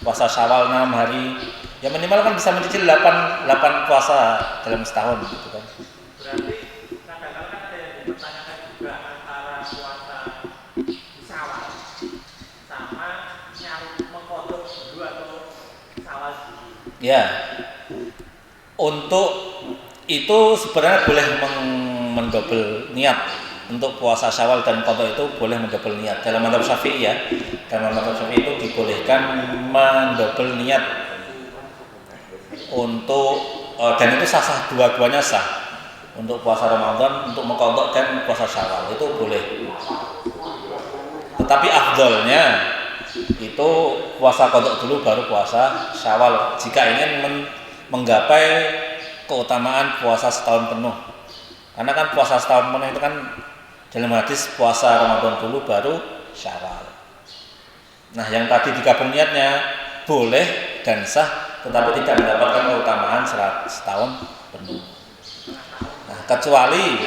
Puasa Syawal 6 hari, ya minimal kan bisa mencicil 8 puasa dalam setahun gitu kan. Berarti kadang-kadang kan ada yang dipertanyakan juga antara puasa Syawal sama nyari mengqadha dulu atau Syawal dulu. Ya. Untuk itu sebenarnya boleh mendobel niat. Untuk puasa Syawal dan qadha itu boleh mendobel niat. Dalam mazhab Syafi'i ya. Dalam mazhab Syafi'i itu dibolehkan mendobel niat untuk dan itu sah dua-duanya sah. Untuk puasa Ramadan, untuk mengqadha dan puasa Syawal itu boleh. Tetapi afdolnya itu puasa qadha dulu baru puasa Syawal jika ingin menggapai keutamaan puasa setahun penuh. Karena kan puasa setahun penuh itu kan dalam hadis puasa Ramadan dulu baru Syawal. Nah, yang tadi digabung niatnya boleh dan sah, tetapi tidak mendapatkan keutamaan setahun penuh. Nah, kecuali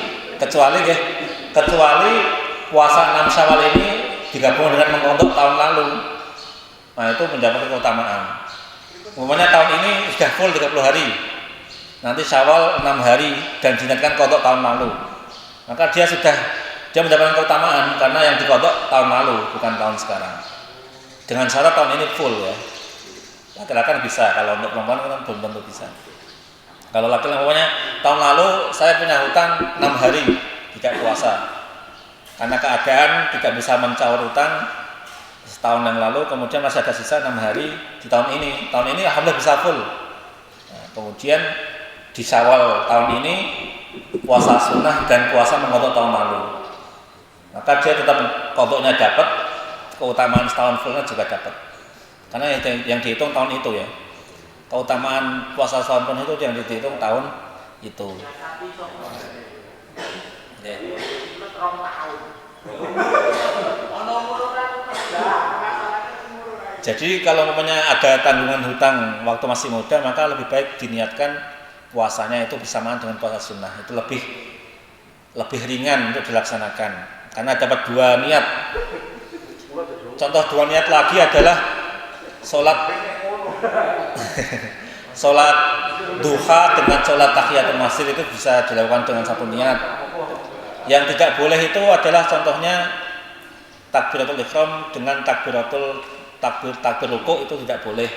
puasa 6 Syawal ini digabung dengan mengqadha tahun lalu. Nah, itu mendapatkan keutamaan. Umumnya tahun ini sudah full 30 hari. Nanti Syawal 6 hari dan diniatkan qadha tahun lalu. Maka dia mendapatkan keutamaan karena yang diqadha tahun lalu bukan tahun sekarang. Dengan syarat tahun ini full ya. Laki-laki bisa, kalau untuk perempuan kan belum tentu bisa. Kalau laki-laki umumnya tahun lalu saya punya hutang 6 hari tidak puasa. Karena keadaan tidak bisa mencaur hutang setahun yang lalu, kemudian masih ada sisa 6 hari di tahun ini. Tahun ini alhamdulillah bisa full. Nah, kemudian di Syawal tahun ini puasa sunnah dan puasa mengqadha tahun lalu. Maka dia tetap qadhanya dapat, keutamaan setahun fullnya juga dapat. Karena yang dihitung tahun itu ya. Keutamaan puasa setahun penuh itu yang dihitung tahun itu. Ya. Jadi kalau ada tanggungan hutang waktu masih muda, maka lebih baik diniatkan puasanya itu bersamaan dengan puasa sunnah. Itu lebih ringan untuk dilaksanakan karena dapat dua niat. Contoh dua niat lagi adalah sholat duha dengan sholat tahiyatul masjid itu bisa dilakukan dengan satu niat. Yang tidak boleh itu adalah contohnya takbiratul ihram dengan takbir ruku itu tidak boleh.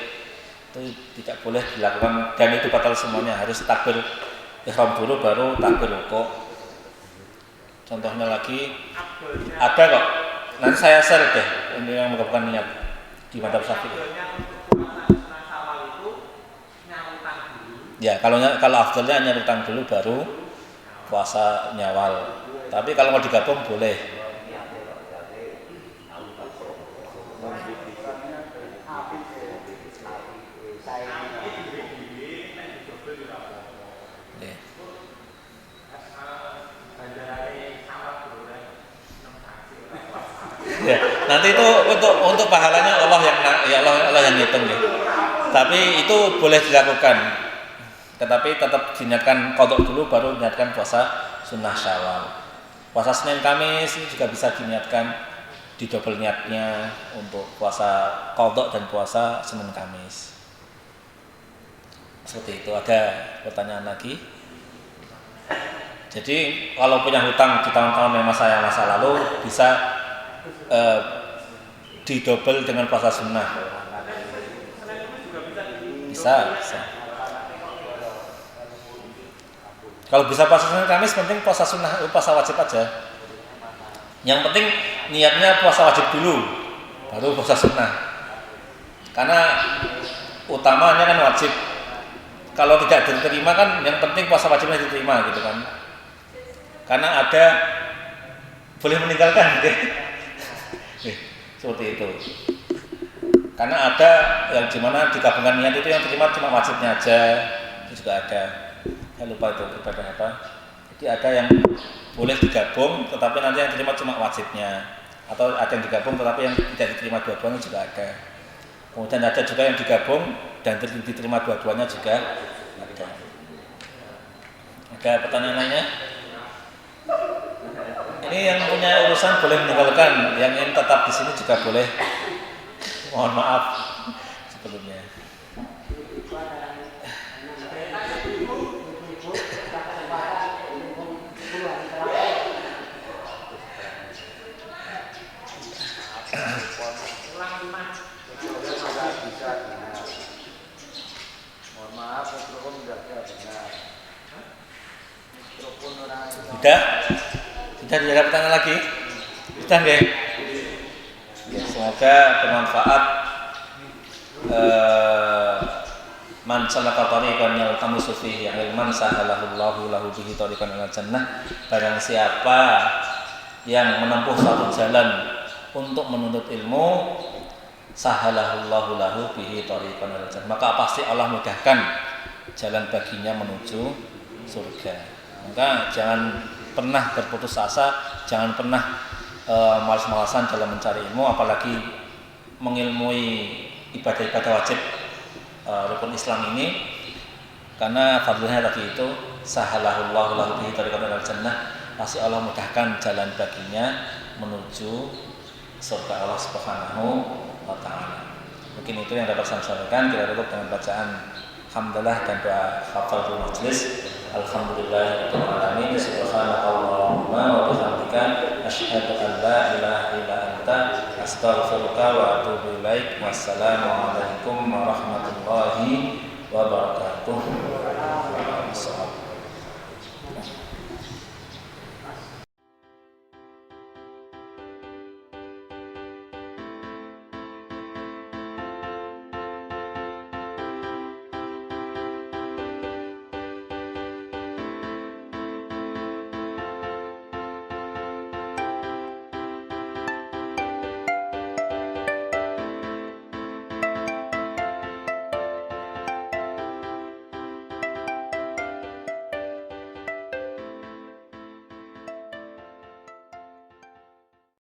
itu tidak boleh dilakukan dan itu batal semuanya, harus takbir ihram dulu baru takbir rukuk. Contohnya lagi ada kok, nanti saya share deh ini yang melakukan niat di madzhab Syafi'i. Ya kalau afdalnya nyarutang dulu baru puasa nyawal. Tapi kalau mau digabung boleh. Ya, nanti itu untuk pahalanya Allah yang ngitung ya. Tapi itu boleh dilakukan. Tetapi tetap diniatkan qadha dulu baru diniatkan puasa sunnah Syawal. Puasa Senin Kamis juga bisa diniatkan di double niatnya untuk puasa qadha dan puasa Senin Kamis. Seperti itu. Ada pertanyaan lagi? Jadi kalau punya hutang di tahun-tahun yang masa lalu bisa didobel dengan puasa sunnah. Bisa. Kalau bisa puasa Senin Kamis, penting puasa sunnah, puasa wajib aja. Yang penting niatnya puasa wajib dulu, baru puasa sunnah. Karena utamanya kan wajib. Kalau tidak diterima kan, yang penting puasa wajibnya diterima gitu kan. Karena ada boleh meninggalkan gitu. Seperti itu. Karena ada yang dimana digabungkan niat itu yang terima cuma wajibnya aja, itu juga ada. Saya lupa itu ibadah apa. Jadi ada yang boleh digabung, tetapi nanti yang terima cuma wajibnya, atau ada yang digabung tetapi yang tidak diterima dua-duanya juga ada. Kemudian ada juga yang digabung dan diterima dua-duanya juga ada. Ada pertanyaan lainnya? Ini yang punya urusan boleh meninggalkan, yang ingin tetap di sini juga boleh. Mohon maaf sebelumnya. Mohon maaf, mikrofon tidak benar. Mikrofon orang Sudah tidak ada pertanyaan lagi? Sudah nggih? Ya, semoga bermanfaat. Man salaka tariqan yaltamisu fihi ilman sahalallahu lahu bihi tariqan ilal jannah. Barang siapa yang menempuh satu jalan untuk menuntut ilmu, sahalallahu lahu bihi tariqan ilal jannah, maka pasti Allah mudahkan jalan baginya menuju surga. Maka jangan pernah berputus asa, jangan pernah malas-malasan dalam mencari ilmu, apalagi mengilmui ibadah-ibadah wajib rukun Islam ini, karena fadilnya tadi itu sahalahullahu lahu bihi tariqan ilal jannah, pasti Allah mudahkan jalan baginya menuju surga Allah Subhanahu wa taala. Mungkin itu yang dapat saya sampaikan. Kita tutup dengan bacaan hamdalah dan doa kafaratul majlis. Alhamdulillahirabbil alamin. Subhanakallahumma wa bihamdika asyhadu an la ilaha illa anta astaghfiruka wa atubu ilaik. Wassalamualaikum warahmatullahi wabarakatuh.